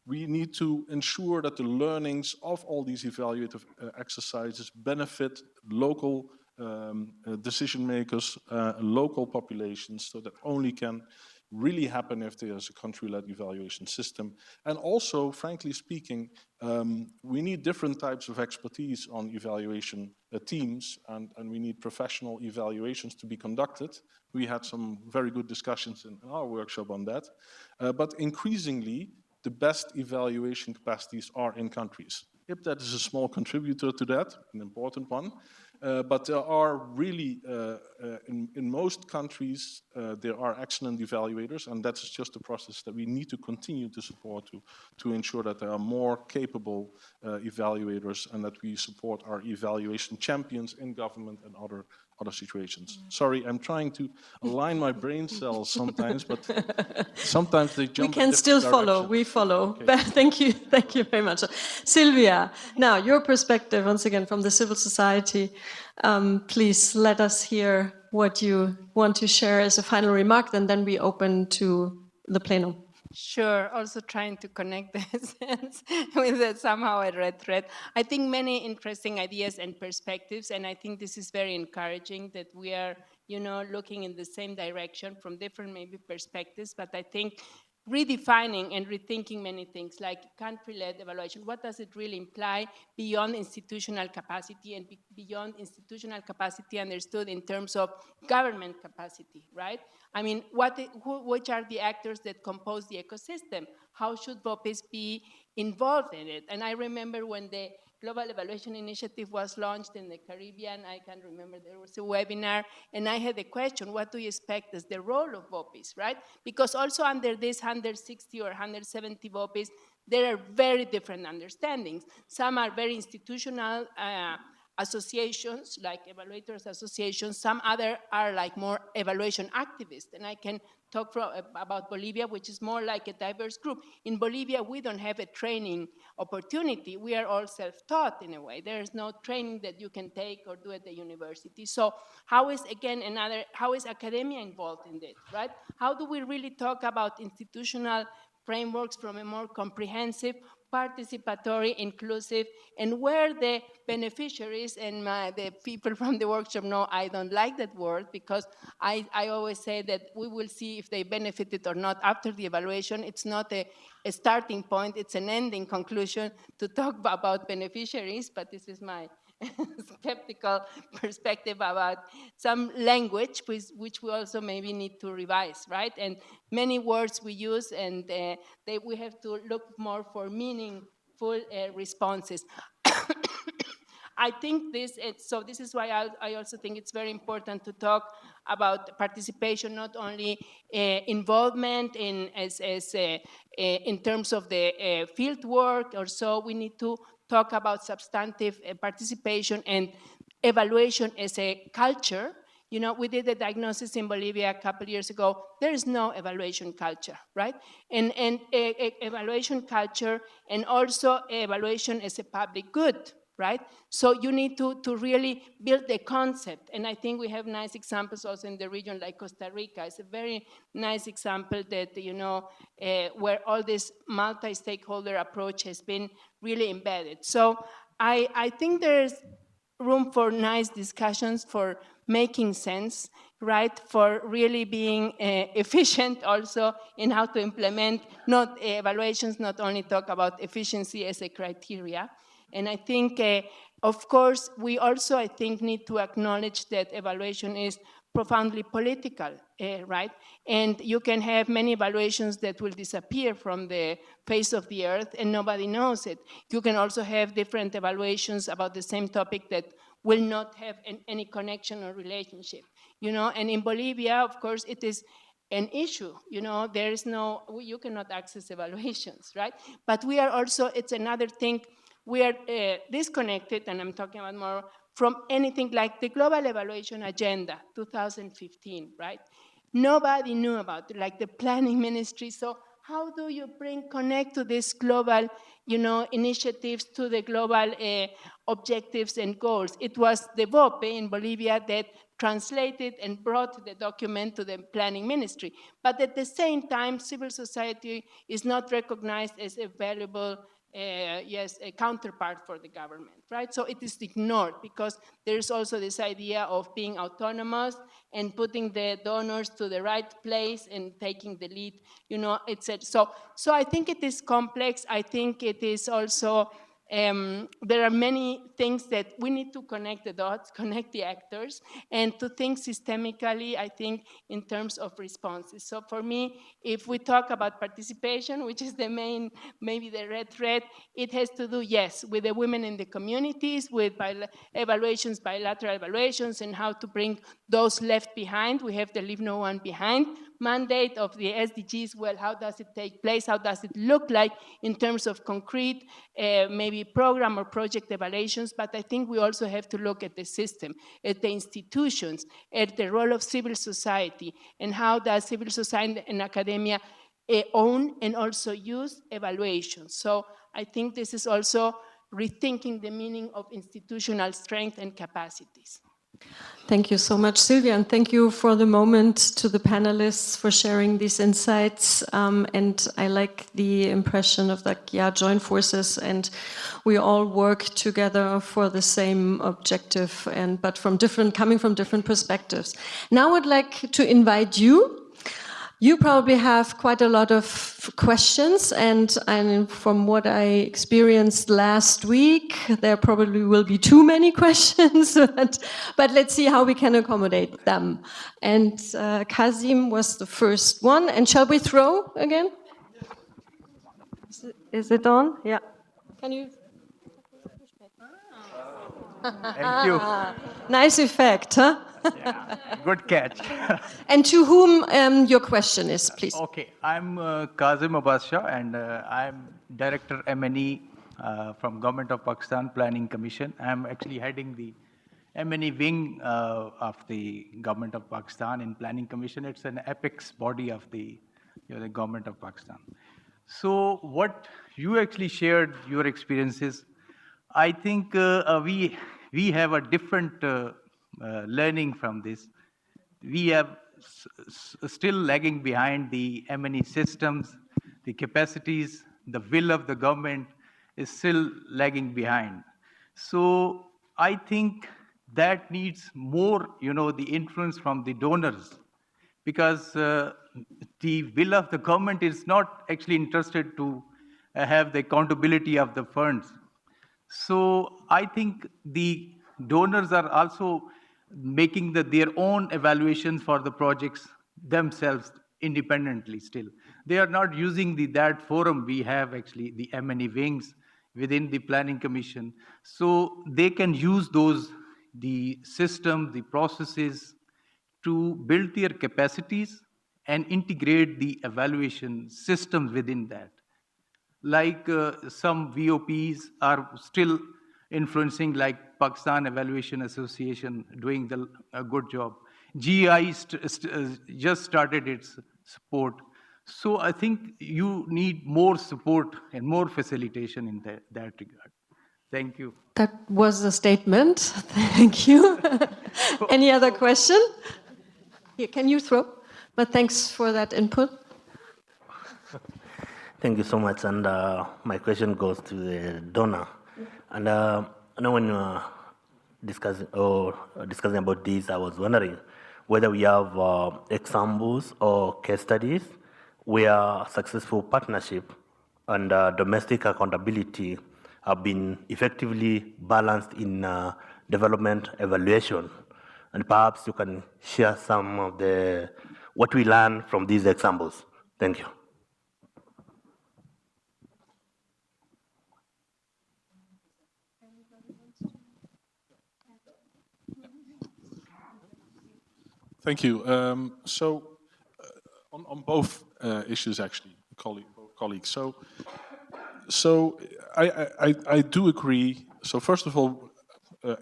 We need to ensure that the learnings of all these evaluative exercises benefit local decision makers, local populations, so that only can really happen if there's a country-led evaluation system. And also, frankly speaking, we need different types of expertise on evaluation teams, and we need professional evaluations to be conducted. We had some very good discussions in our workshop on that. But increasingly, the best evaluation capacities are in countries. IPDET is a small contributor to that, an important one. But there are really, in most countries, there are excellent evaluators, and that's just a process that we need to continue to support to ensure that there are more capable evaluators and that we support our evaluation champions in government and other situations. Sorry, I'm trying to align my brain cells sometimes, but sometimes they jump. We can still follow. We follow. Okay. Thank you very much, Sylvia. Now, your perspective once again from the civil society. Please let us hear what you want to share as a final remark, and then we open to the plenum. Sure, also trying to connect this with somehow a red thread. I think many interesting ideas and perspectives, and I think this is very encouraging that we are, looking in the same direction from different maybe perspectives, but I think redefining and rethinking many things like country-led evaluation. What does it really imply beyond institutional capacity and beyond institutional capacity understood in terms of government capacity, right? I mean, which are the actors that compose the ecosystem? How should VOPEs be involved in it? And I remember when the Global Evaluation Initiative was launched in the Caribbean, I can remember there was a webinar, and I had a question, what do you expect as the role of VOPEs, right? Because also under this 160 or 170 VOPEs, there are very different understandings. Some are very institutional associations, like evaluators associations. Some other are like more evaluation activists, and I can talk about Bolivia, which is more like a diverse group. In Bolivia, we don't have a training opportunity. We are all self-taught in a way. There is no training that you can take or do at the university. So how is, again, how is academia involved in this, right? How do we really talk about institutional frameworks from a more comprehensive, participatory, inclusive, and where the beneficiaries and the people from the workshop know I don't like that word, because I always say that we will see if they benefited or not after the evaluation. It's not a starting point, it's an ending conclusion to talk about beneficiaries, but this is my skeptical perspective about some language which we also maybe need to revise, right? And many words we use, and we have to look more for meaningful responses. I think so this is why I also think it's very important to talk about participation, not only involvement in terms of the field work or so. We need to talk about substantive participation and evaluation as a culture. We did a diagnosis in Bolivia a couple years ago. There is no evaluation culture, right? And evaluation culture, and also evaluation as a public good, right? So you need to really build the concept. And I think we have nice examples also in the region, like Costa Rica. It's a very nice example that, where all this multi-stakeholder approach has been really embedded. So I think there's room for nice discussions, for making sense, right? For really being efficient also in how to implement evaluations, not only talk about efficiency as a criteria. And I think, of course, we also, I think, need to acknowledge that evaluation is profoundly political, right? And you can have many evaluations that will disappear from the face of the earth and nobody knows it. You can also have different evaluations about the same topic that will not have any connection or relationship, And in Bolivia, of course, it is an issue, there is you cannot access evaluations, right? But we are also, it's another thing, we are disconnected, and I'm talking about more, from anything like the Global Evaluation Agenda 2015, right? Nobody knew about it, like the planning ministry. So how do you connect to these global, initiatives, to the global objectives and goals? It was the VOPE in Bolivia that translated and brought the document to the planning ministry. But at the same time, civil society is not recognized as a valuable yes, a counterpart for the government, right? So it is ignored because there's also this idea of being autonomous and putting the donors to the right place and taking the lead, you know, etc. So I think it is complex. I think it is also, there are many things that we need to connect the dots, connect the actors, and to think systemically, I think, in terms of responses. So for me, if we talk about participation, which is the main, maybe the red thread, it has to do, yes, with the women in the communities, with evaluations, bilateral evaluations, and how to bring those left behind. We have the Leave No One Behind mandate of the SDGs. Well, how does it take place? How does it look like in terms of concrete, maybe program or project evaluations? But I think we also have to look at the system, at the institutions, at the role of civil society, and how does civil society and academia own and also use evaluations. So I think this is also rethinking the meaning of institutional strength and capacities. Thank you so much, Sylvia, and thank you for the moment to the panelists for sharing these insights. And I like the impression of like, yeah, join forces, and we all work together for the same objective, and but coming from different perspectives. Now I'd like to invite you. You probably have quite a lot of questions, and from what I experienced last week, there probably will be too many questions, but let's see how we can accommodate them. And Kazim was the first one, and shall we throw again? Is it on? Yeah. Can you? Thank you. Nice effect, huh? Yeah, good catch. And to whom your question is, please? Okay, I'm Kazim Abbas Shah, and I'm Director M&E from Government of Pakistan Planning Commission. I'm actually heading the M&E wing of the Government of Pakistan in Planning Commission. It's an apex body of the Government of Pakistan. So what you actually shared, your experiences, I think we have a different learning from this. We have still lagging behind the M&E systems, the capacities, the will of the government is still lagging behind. So I think that needs more, the influence from the donors, because the will of the government is not actually interested to have the accountability of the funds. So I think the donors are also making their own evaluations for the projects themselves independently still. They are not using that forum we have actually, the M&E wings within the Planning Commission. So they can use the system, the processes to build their capacities and integrate the evaluation systems within that. Like some VOPs are still influencing, like Pakistan Evaluation Association doing a good job. GI just started its support. So I think you need more support and more facilitation in that regard. Thank you. That was a statement. Thank you. Any other question? Here, can you throw? But thanks for that input. Thank you so much. And my question goes to the donor. And I know when you were discussing about this, I was wondering whether we have examples or case studies where successful partnership and domestic accountability have been effectively balanced in development evaluation. And perhaps you can share some of what we learned from these examples. Thank you. Thank you. So on both issues, actually, colleagues. So I do agree. So first of all,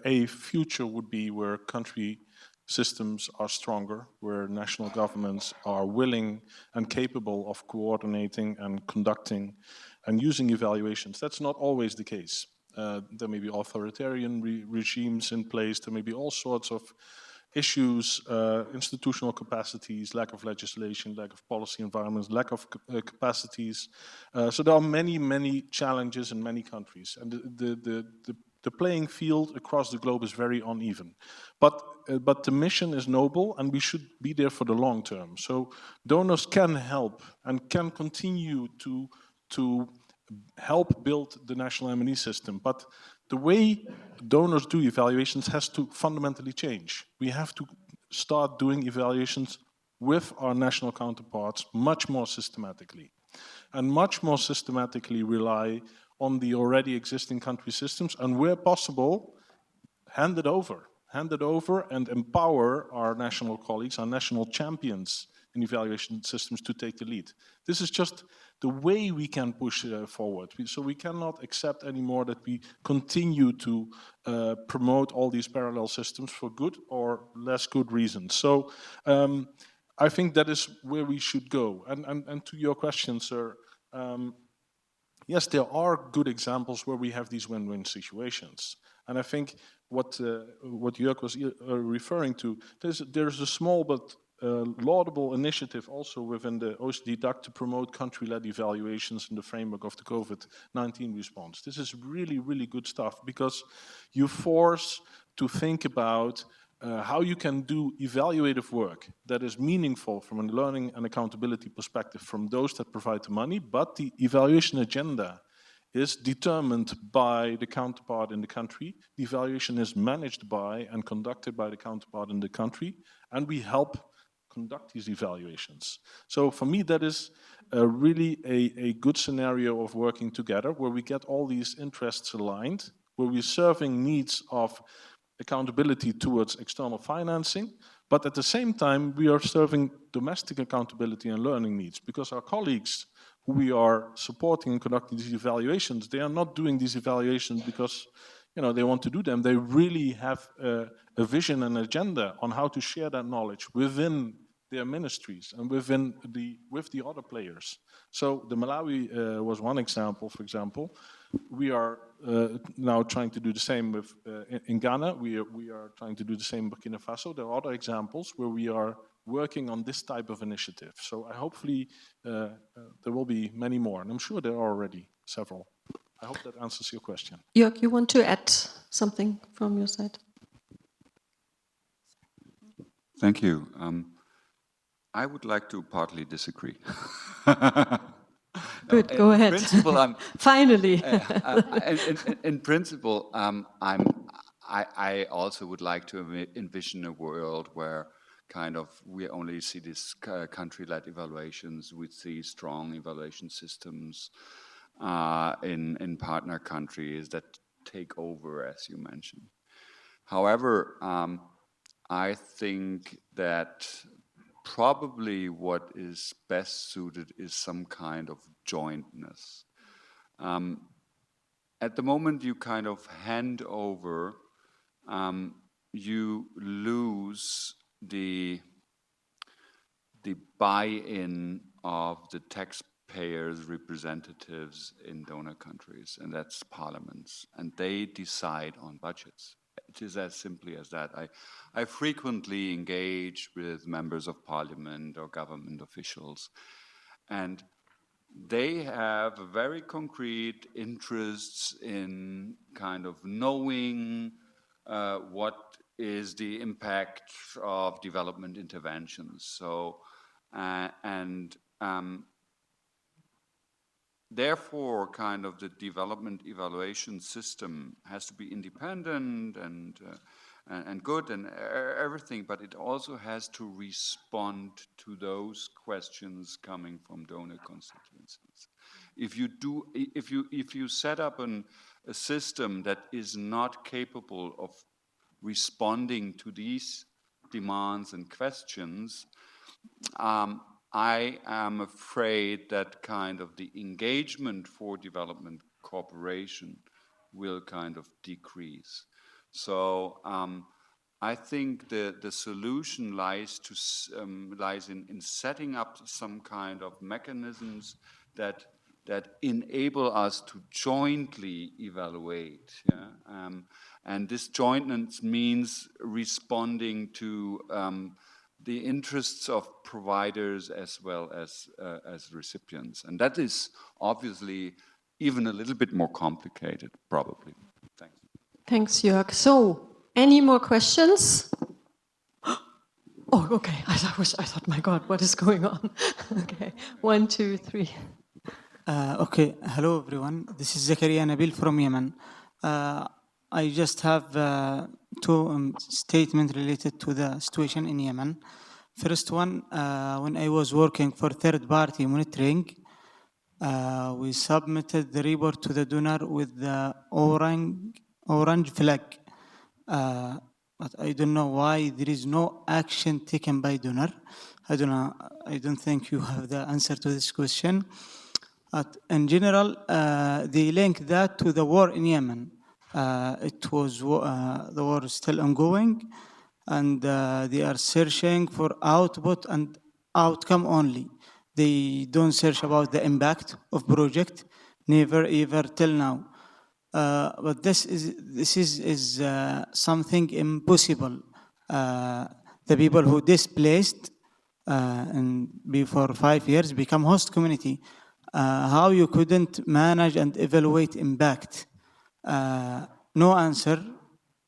a future would be where country systems are stronger, where national governments are willing and capable of coordinating and conducting and using evaluations. That's not always the case. There may be authoritarian regimes in place. There may be all sorts of issues, institutional capacities, lack of legislation, lack of policy environments, lack of capacities. So there are many, many challenges in many countries, and the playing field across the globe is very uneven. But the mission is noble, and we should be there for the long term. So donors can help and can continue to help build the national M&E system. But the way donors do evaluations has to fundamentally change. We have to start doing evaluations with our national counterparts much more systematically, and much more systematically rely on the already existing country systems, and where possible, hand it over and empower our national colleagues, our national champions in evaluation systems to take the lead. This is just the way we can push forward. So we cannot accept anymore that we continue to promote all these parallel systems for good or less good reasons. So I think that is where we should go. And to your question, sir, yes, there are good examples where we have these win-win situations. And I think what Jörg was referring to, there's a small but laudable initiative also within the OECD DAC to promote country-led evaluations in the framework of the COVID-19 response. This is really, really good stuff, because you force to think about how you can do evaluative work that is meaningful from a learning and accountability perspective from those that provide the money, but the evaluation agenda is determined by the counterpart in the country. The evaluation is managed by and conducted by the counterpart in the country, and we help conduct these evaluations. So for me, that is really a good scenario of working together, where we get all these interests aligned, where we're serving needs of accountability towards external financing, but at the same time, we are serving domestic accountability and learning needs, because our colleagues who we are supporting and conducting these evaluations, they are not doing these evaluations because they want to do them. They really have a vision and agenda on how to share that knowledge within their ministries and with the other players. So the Malawi was one example, for example. We are now trying to do the same with in Ghana. We are trying to do the same in Burkina Faso. There are other examples where we are working on this type of initiative. So hopefully there will be many more, and I'm sure there are already several. I hope that answers your question. Jörg, you want to add something from your side? Thank you. I would like to partly disagree. Good, go ahead. Principle, Finally. in principle, I also would like to envision a world where kind of we only see these country-led evaluations. We see strong evaluation systems in partner countries that take over, as you mentioned. However, I think that probably what is best suited is some kind of jointness. At the moment you kind of hand over, you lose the buy-in of the taxpayers' representatives in donor countries, and that's parliaments, and they decide on budgets. It is as simply as that. I frequently engage with members of parliament or government officials, and they have very concrete interests in kind of knowing what is the impact of development interventions. So, therefore, kind of the development evaluation system has to be independent and good and everything, but it also has to respond to those questions coming from donor constituencies. If you set up a system that is not capable of responding to these demands and questions, I am afraid that kind of the engagement for development cooperation will kind of decrease. So I think the solution lies in setting up some kind of mechanisms that that enable us to jointly evaluate. Yeah? And this jointness means responding to the interests of providers as well as recipients. And that is obviously even a little bit more complicated, probably. Thanks. Thanks, Jörg. So, any more questions? Oh, okay. I thought, my God, what is going on? Okay, 1, 2, 3. Okay, hello everyone. This is Zakaria Nabil from Yemen. I just have two statements related to the situation in Yemen. First one, when I was working for third-party monitoring, we submitted the report to the donor with the orange flag. But I don't know why there is no action taken by donor. I don't think you have the answer to this question. But in general, they link that to the war in Yemen. It was the war is still ongoing, and they are searching for output and outcome only. They don't search about the impact of project, never ever till now. But this is something impossible. The people who displaced and before 5 years become host community. How you couldn't manage and evaluate impact? No answer.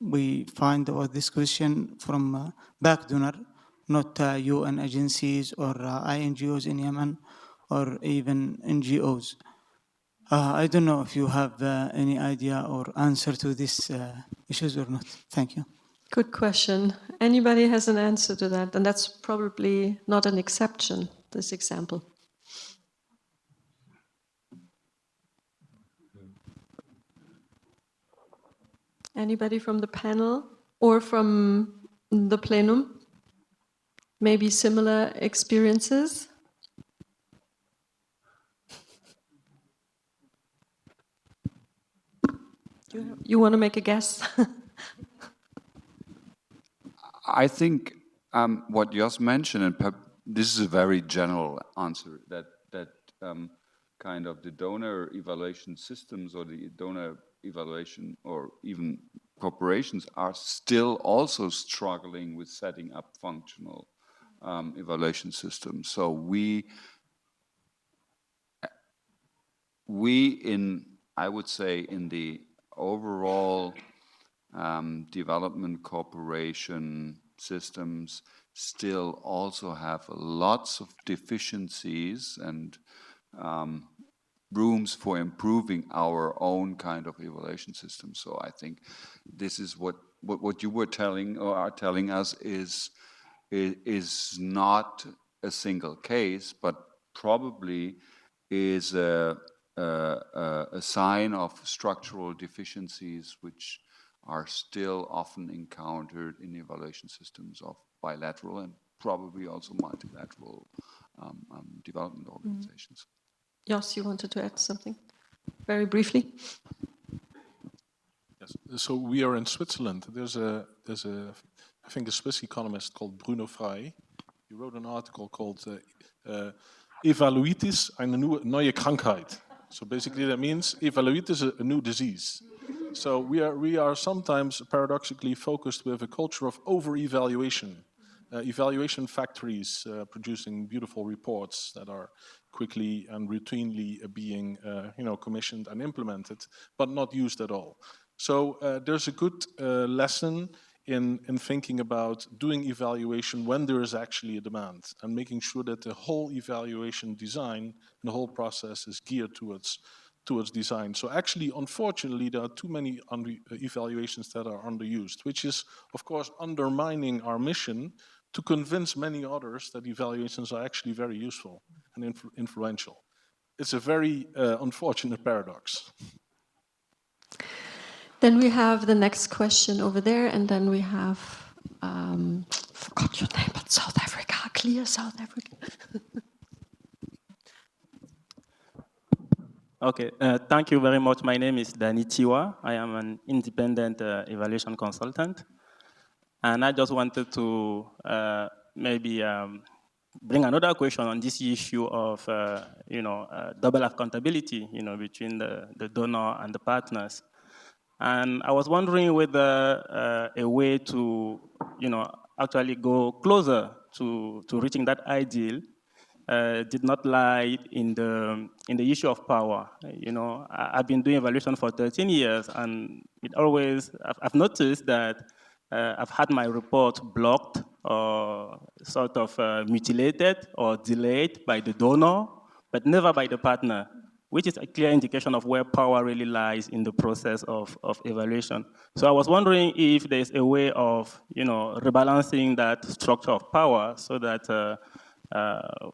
We find about this question from back donor, not UN agencies or INGOs in Yemen or even NGOs. I don't know if you have any idea or answer to these issues or not. Thank you. Good question. Anybody has an answer to that? And that's probably not an exception, this example. Anybody from the panel or from the plenum? Maybe similar experiences? You want to make a guess? I think what Jos mentioned, and this is a very general answer, that kind of the donor evaluation systems or the donor evaluation or even corporations are still also struggling with setting up functional evaluation systems. So we I would say in the overall development cooperation systems still also have lots of deficiencies and rooms for improving our own kind of evaluation system. So I think this is what you were telling or are telling us is not a single case, but probably is a sign of structural deficiencies which are still often encountered in evaluation systems of bilateral and probably also multilateral development organizations. Jos, you wanted to add something very briefly? Yes. So we are in Switzerland. There's a I think a Swiss economist called Bruno Frey. He wrote an article called Evaluitis eine neue Krankheit. So basically that means evaluitis is a new disease. So we are sometimes paradoxically focused with a culture of over-evaluation. Evaluation factories producing beautiful reports that are quickly and routinely being commissioned and implemented, but not used at all. So there's a good lesson in thinking about doing evaluation when there is actually a demand and making sure that the whole evaluation design and the whole process is geared towards design. So actually, unfortunately, there are too many evaluations that are underused, which is, of course, undermining our mission to convince many others that evaluations are actually very useful and influential. It's a very unfortunate paradox. Then we have the next question over there, and then we have, forgot your name, but South Africa, clear South Africa. Okay, thank you very much. My name is Dani Tiwa. I am an independent evaluation consultant. And I just wanted to maybe bring another question on this issue of, double accountability, between the donor and the partners. And I was wondering whether a way to, actually go closer to reaching that ideal did not lie in the issue of power. I've been doing evaluation for 13 years, and I've noticed that I've had my report blocked or sort of mutilated or delayed by the donor, but never by the partner, which is a clear indication of where power really lies in the process of evaluation. So I was wondering if there's a way of, rebalancing that structure of power so that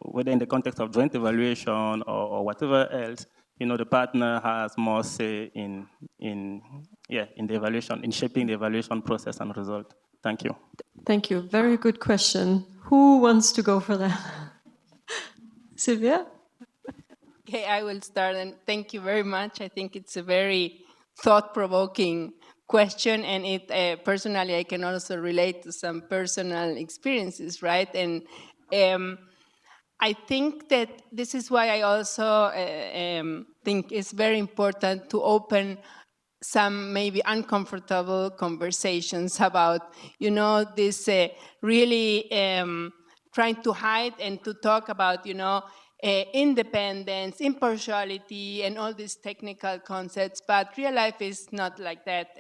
whether in the context of joint evaluation or whatever else, the partner has more say in the evaluation, in shaping the evaluation process and result. Thank you. Thank you. Very good question. Who wants to go for that? Sylvia? Okay, I will start, and thank you very much. I think it's a very thought-provoking question, and it personally, I can also relate to some personal experiences, right? And I think that this is why I also think it's very important to open some maybe uncomfortable conversations about, this really trying to hide and to talk about, independence, impartiality, and all these technical concepts, but real life is not like that,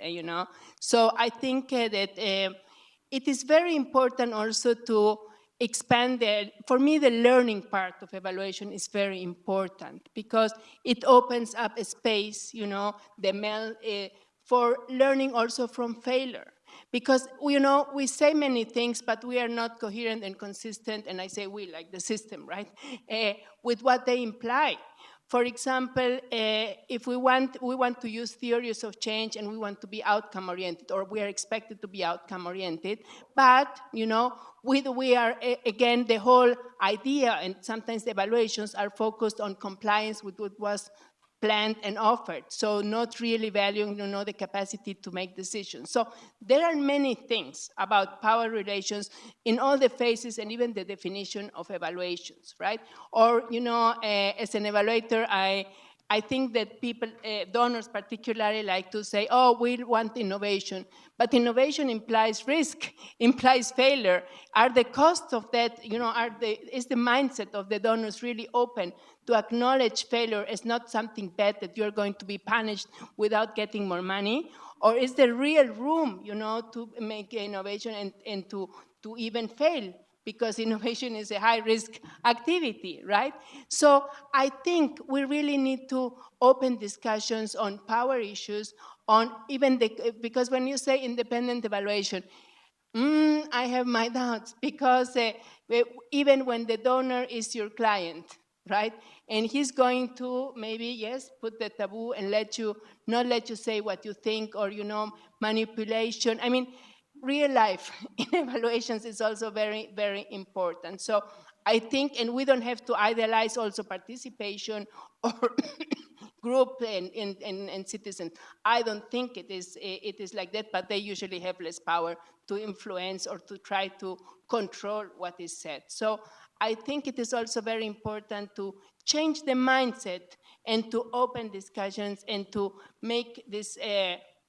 So I think that it is very important also to expand for me, the learning part of evaluation is very important because it opens up a space, for learning also from failure. Because, we say many things, but we are not coherent and consistent, and I say we, like the system, right, with what they imply. For example, if we want to use theories of change and we want to be outcome-oriented, or we are expected to be outcome-oriented, but, we are, again, the whole idea, and sometimes the evaluations are focused on compliance with what was planned and offered, so not really valuing, the capacity to make decisions. So there are many things about power relations in all the phases and even the definition of evaluations, right? Or, as an evaluator, I think that people, donors particularly, like to say, oh, we want innovation. But innovation implies risk, implies failure. Are the costs of that, is the mindset of the donors really open to acknowledge failure as not something bad that you're going to be punished without getting more money? Or is there real room, to make innovation and to even fail? Because innovation is a high-risk activity, right? So I think we really need to open discussions on power issues, on even because when you say independent evaluation, I have my doubts, because even when the donor is your client, right? And he's going to maybe, yes, put the taboo and not let you say what you think, or, manipulation. I mean, real life in evaluations is also very, very important. So I think, and we don't have to idealize also participation or group and citizens. I don't think it is like that, but they usually have less power to influence or to try to control what is said. So I think it is also very important to change the mindset and to open discussions and to make this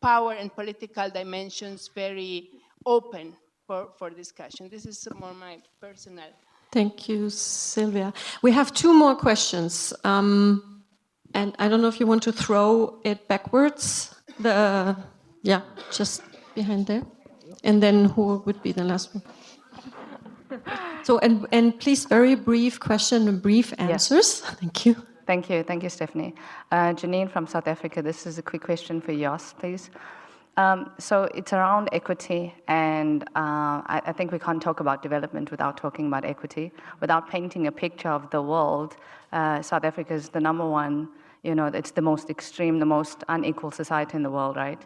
power and political dimensions very open for discussion. This is more my personal. Thank you, Sylvia. We have two more questions. And I don't know if you want to throw it backwards. Just behind there. And then who would be the last one? So, and please, very brief question and brief answers. Yes. Thank you. Thank you, Stephanie. Janine from South Africa, this is a quick question for Jos, please. So it's around equity, and I think we can't talk about development without talking about equity. Without painting a picture of the world, South Africa is the number one, it's the most extreme, the most unequal society in the world, right?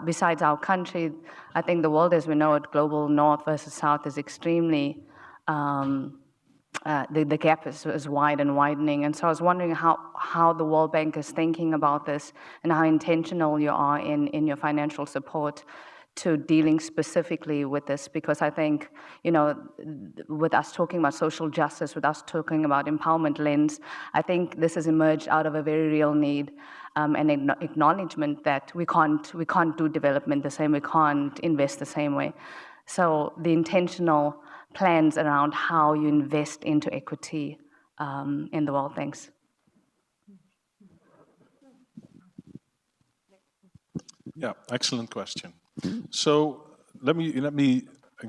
Besides our country, I think the world as we know it, global north versus south, is extremely, the gap is wide and widening. And so I was wondering how the World Bank is thinking about this and how intentional you are in your financial support to dealing specifically with this, because I think, with us talking about social justice, with us talking about empowerment lens, I think this has emerged out of a very real need and acknowledgement that we can't do development the same, we can't invest the same way. So the intentional plans around how you invest into equity in the world. Thanks. Yeah, excellent question. So let me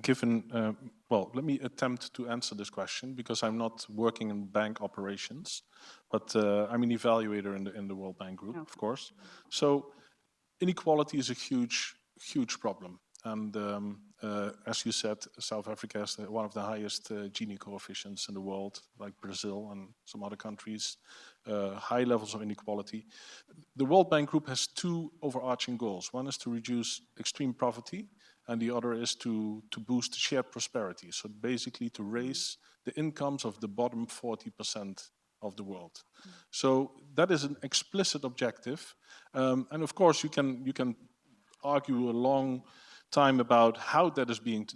give let me attempt to answer this question, because I'm not working in bank operations, but I'm an evaluator in the World Bank Group, of course. So inequality is a huge problem. And as you said, South Africa has one of the highest Gini coefficients in the world, like Brazil and some other countries, high levels of inequality. The World Bank Group has two overarching goals. One is to reduce extreme poverty, and the other is to boost shared prosperity. So basically to raise the incomes of the bottom 40% of the world. So that is an explicit objective. And of course, you can argue a long time about how that is being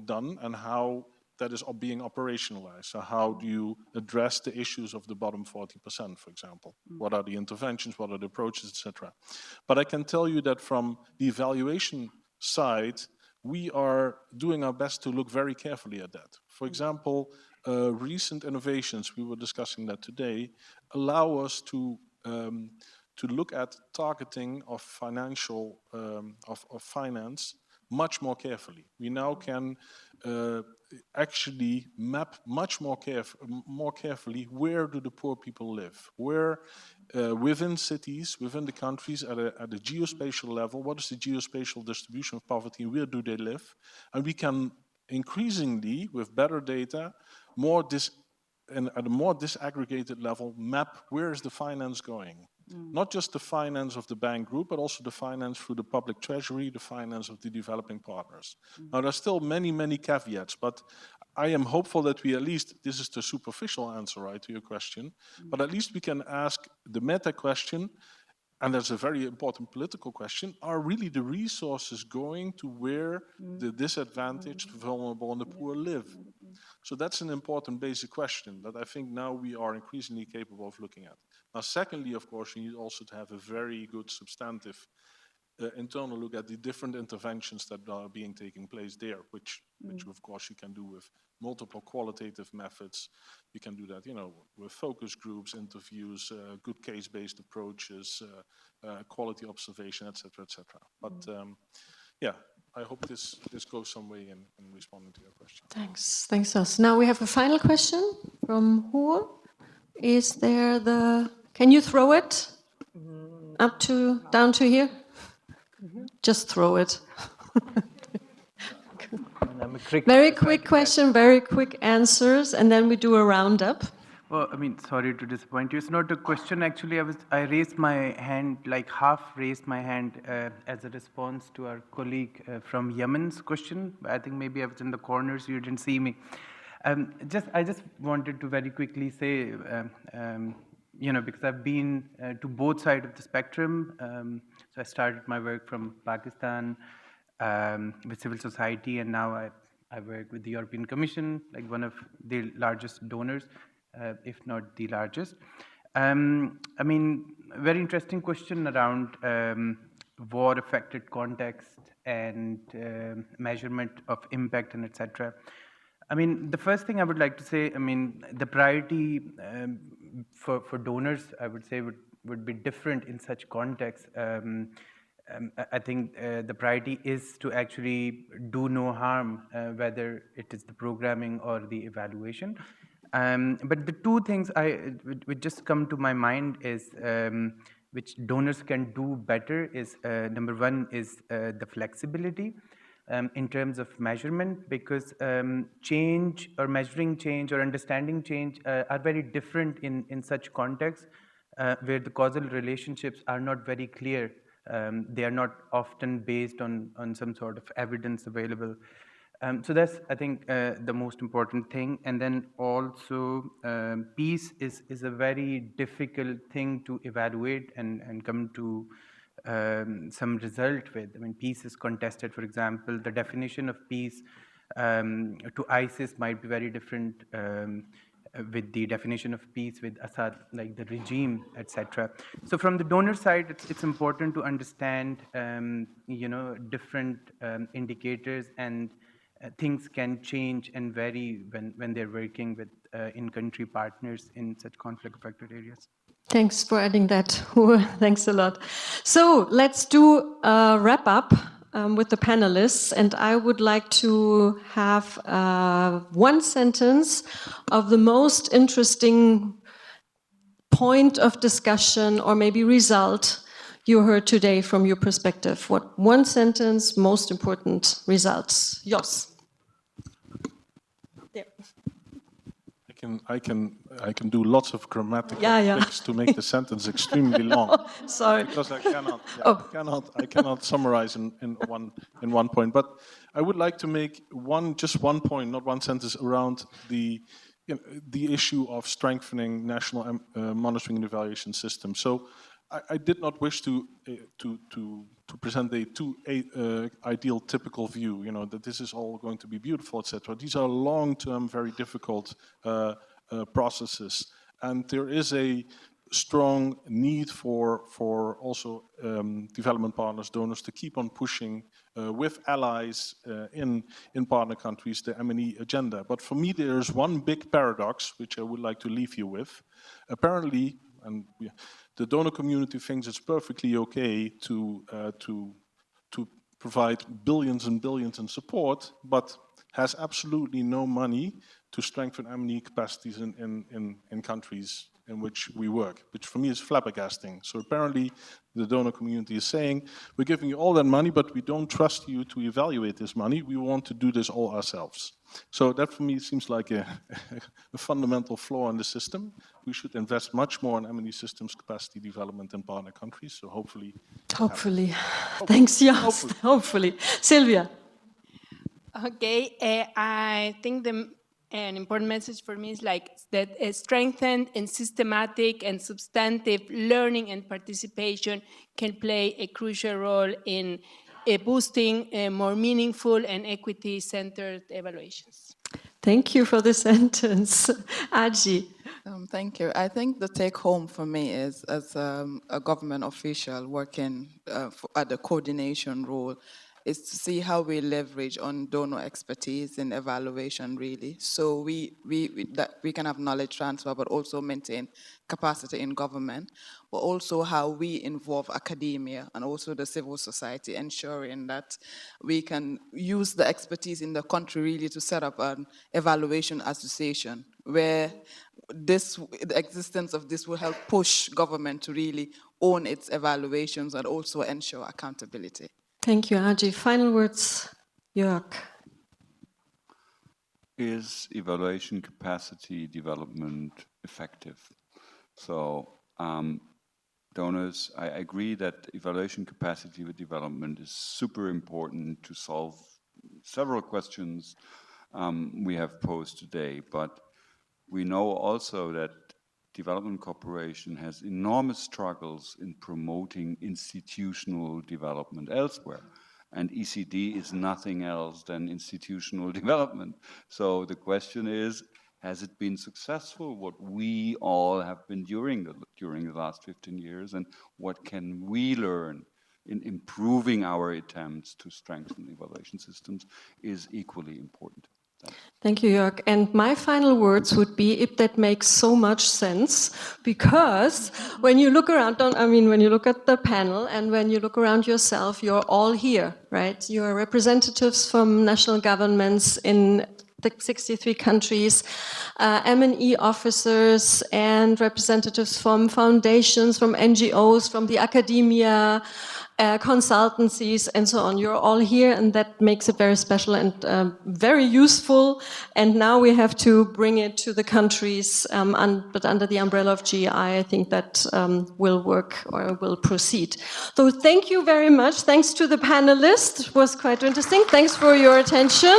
done and how that is being operationalized. So how do you address the issues of the bottom 40%, for example? What are the interventions, what are the approaches, etc. But I can tell you that from the evaluation side, we are doing our best to look very carefully at that. For example, recent innovations, we were discussing that today, allow us to look at targeting of financial of finance much more carefully. We now can actually map much more carefully where do the poor people live, where within cities, within the countries, at a geospatial level, what is the geospatial distribution of poverty, where do they live? And we can increasingly, with better data, at a more disaggregated level, map where is the finance going. Not just the finance of the bank group, but also the finance through the public treasury, the finance of the developing partners. Now, there's still many caveats, but I am hopeful that we at least, this is the superficial answer, right, to your question, but at least we can ask the meta question, and that's a very important political question, are really the resources going to where the disadvantaged, vulnerable, and the poor live? So that's an important basic question that I think now we are increasingly capable of looking at. Now, secondly, of course, you need also to have a very good substantive internal look at the different interventions that are being taking place there, which of course you can do with multiple qualitative methods. You can do that, with focus groups, interviews, good case-based approaches, quality observation, etc., etc. But yeah, I hope this goes some way in responding to your question. Thanks, Jos. Now we have a final question from Hoor. Is there can you throw it down to here? Just throw it. Very quick question, very quick answers, and then we do a roundup. Well, I mean, sorry to disappoint you. It's not a question, actually. I raised my hand, like half raised my hand as a response to our colleague from Yemen's question. I think maybe I was in the corner, so you didn't see me. I just wanted to very quickly say, because I've been to both sides of the spectrum. So I started my work from Pakistan with civil society, and now I work with the European Commission, like one of the largest donors, if not the largest. I mean, very interesting question around war-affected context and measurement of impact and etc. I mean, the first thing I would like to say, I mean, the priority for donors, I would say, would be different in such contexts. I think the priority is to actually do no harm, whether it is the programming or the evaluation. But the two things which just come to my mind is which donors can do better is number one is the flexibility in terms of measurement, because change or measuring change or understanding change are very different in such contexts where the causal relationships are not very clear. They are not often based on some sort of evidence available. So that's, I think, the most important thing. And then also, peace is a very difficult thing to evaluate and come to some result with. I mean, peace is contested, for example. The definition of peace to ISIS might be very different with the definition of peace with Assad, like the regime, etc. So from the donor side, it's important to understand, different indicators, and things can change and vary when they're working with in-country partners in such conflict-affected areas. Thanks for adding that. Thanks a lot. So let's do a wrap up with the panelists, and I would like to have one sentence of the most interesting point of discussion or maybe result you heard today from your perspective. What one sentence, most important results? Jos. There. I can do lots of grammatical tricks to make the sentence extremely long. Sorry. Because I cannot summarize in one point. But I would like to make just one point, not one sentence, around the issue of strengthening national monitoring and evaluation systems. So I did not wish to present a too ideal, typical view, that this is all going to be beautiful, etc. These are long-term, very difficult processes, and there is a strong need for also development partners, donors, to keep on pushing with allies in partner countries the M&E agenda. But for me, there is one big paradox which I would like to leave you with. Apparently, the donor community thinks it's perfectly okay to provide billions and billions in support, but has absolutely no money to strengthen M&E capacities in countries in which we work, which for me is flabbergasting. So apparently the donor community is saying, we're giving you all that money, but we don't trust you to evaluate this money. We want to do this all ourselves. So that for me seems like a fundamental flaw in the system. We should invest much more in M&E systems capacity development in partner countries. So hopefully. Thanks, Jos. Hopefully. Sylvia. Okay, I think an important message for me is like that strengthened and systematic and substantive learning and participation can play a crucial role in boosting more meaningful and equity-centered evaluations. Thank you for the sentence. Aji. Thank you. I think the take-home for me is, as a government official working at the coordination role, is to see how we leverage on donor expertise in evaluation, really. So we can have knowledge transfer, but also maintain capacity in government, but also how we involve academia and also the civil society, ensuring that we can use the expertise in the country really to set up an evaluation association where the existence of this will help push government to really own its evaluations and also ensure accountability. Thank you, Aji. Final words, Jörg. Is evaluation capacity development effective? So donors, I agree that evaluation capacity development is super important to solve several questions we have posed today, but we know also that development cooperation has enormous struggles in promoting institutional development elsewhere. And ECD is nothing else than institutional development. So the question is, has it been successful, what we all have been during the last 15 years, and what can we learn in improving our attempts to strengthen evaluation systems is equally important. Thank you, Jörg. And my final words would be, if that makes so much sense, because when you look around, when you look at the panel and when you look around yourself, you're all here, right? You're representatives from national governments in the 63 countries, M&E officers and representatives from foundations, from NGOs, from the academia, consultancies, and so on. You're all here, and that makes it very special and very useful. And now we have to bring it to the countries, but under the umbrella of GI, I think that will work or will proceed. So thank you very much. Thanks to the panelists. It was quite interesting. Thanks for your attention.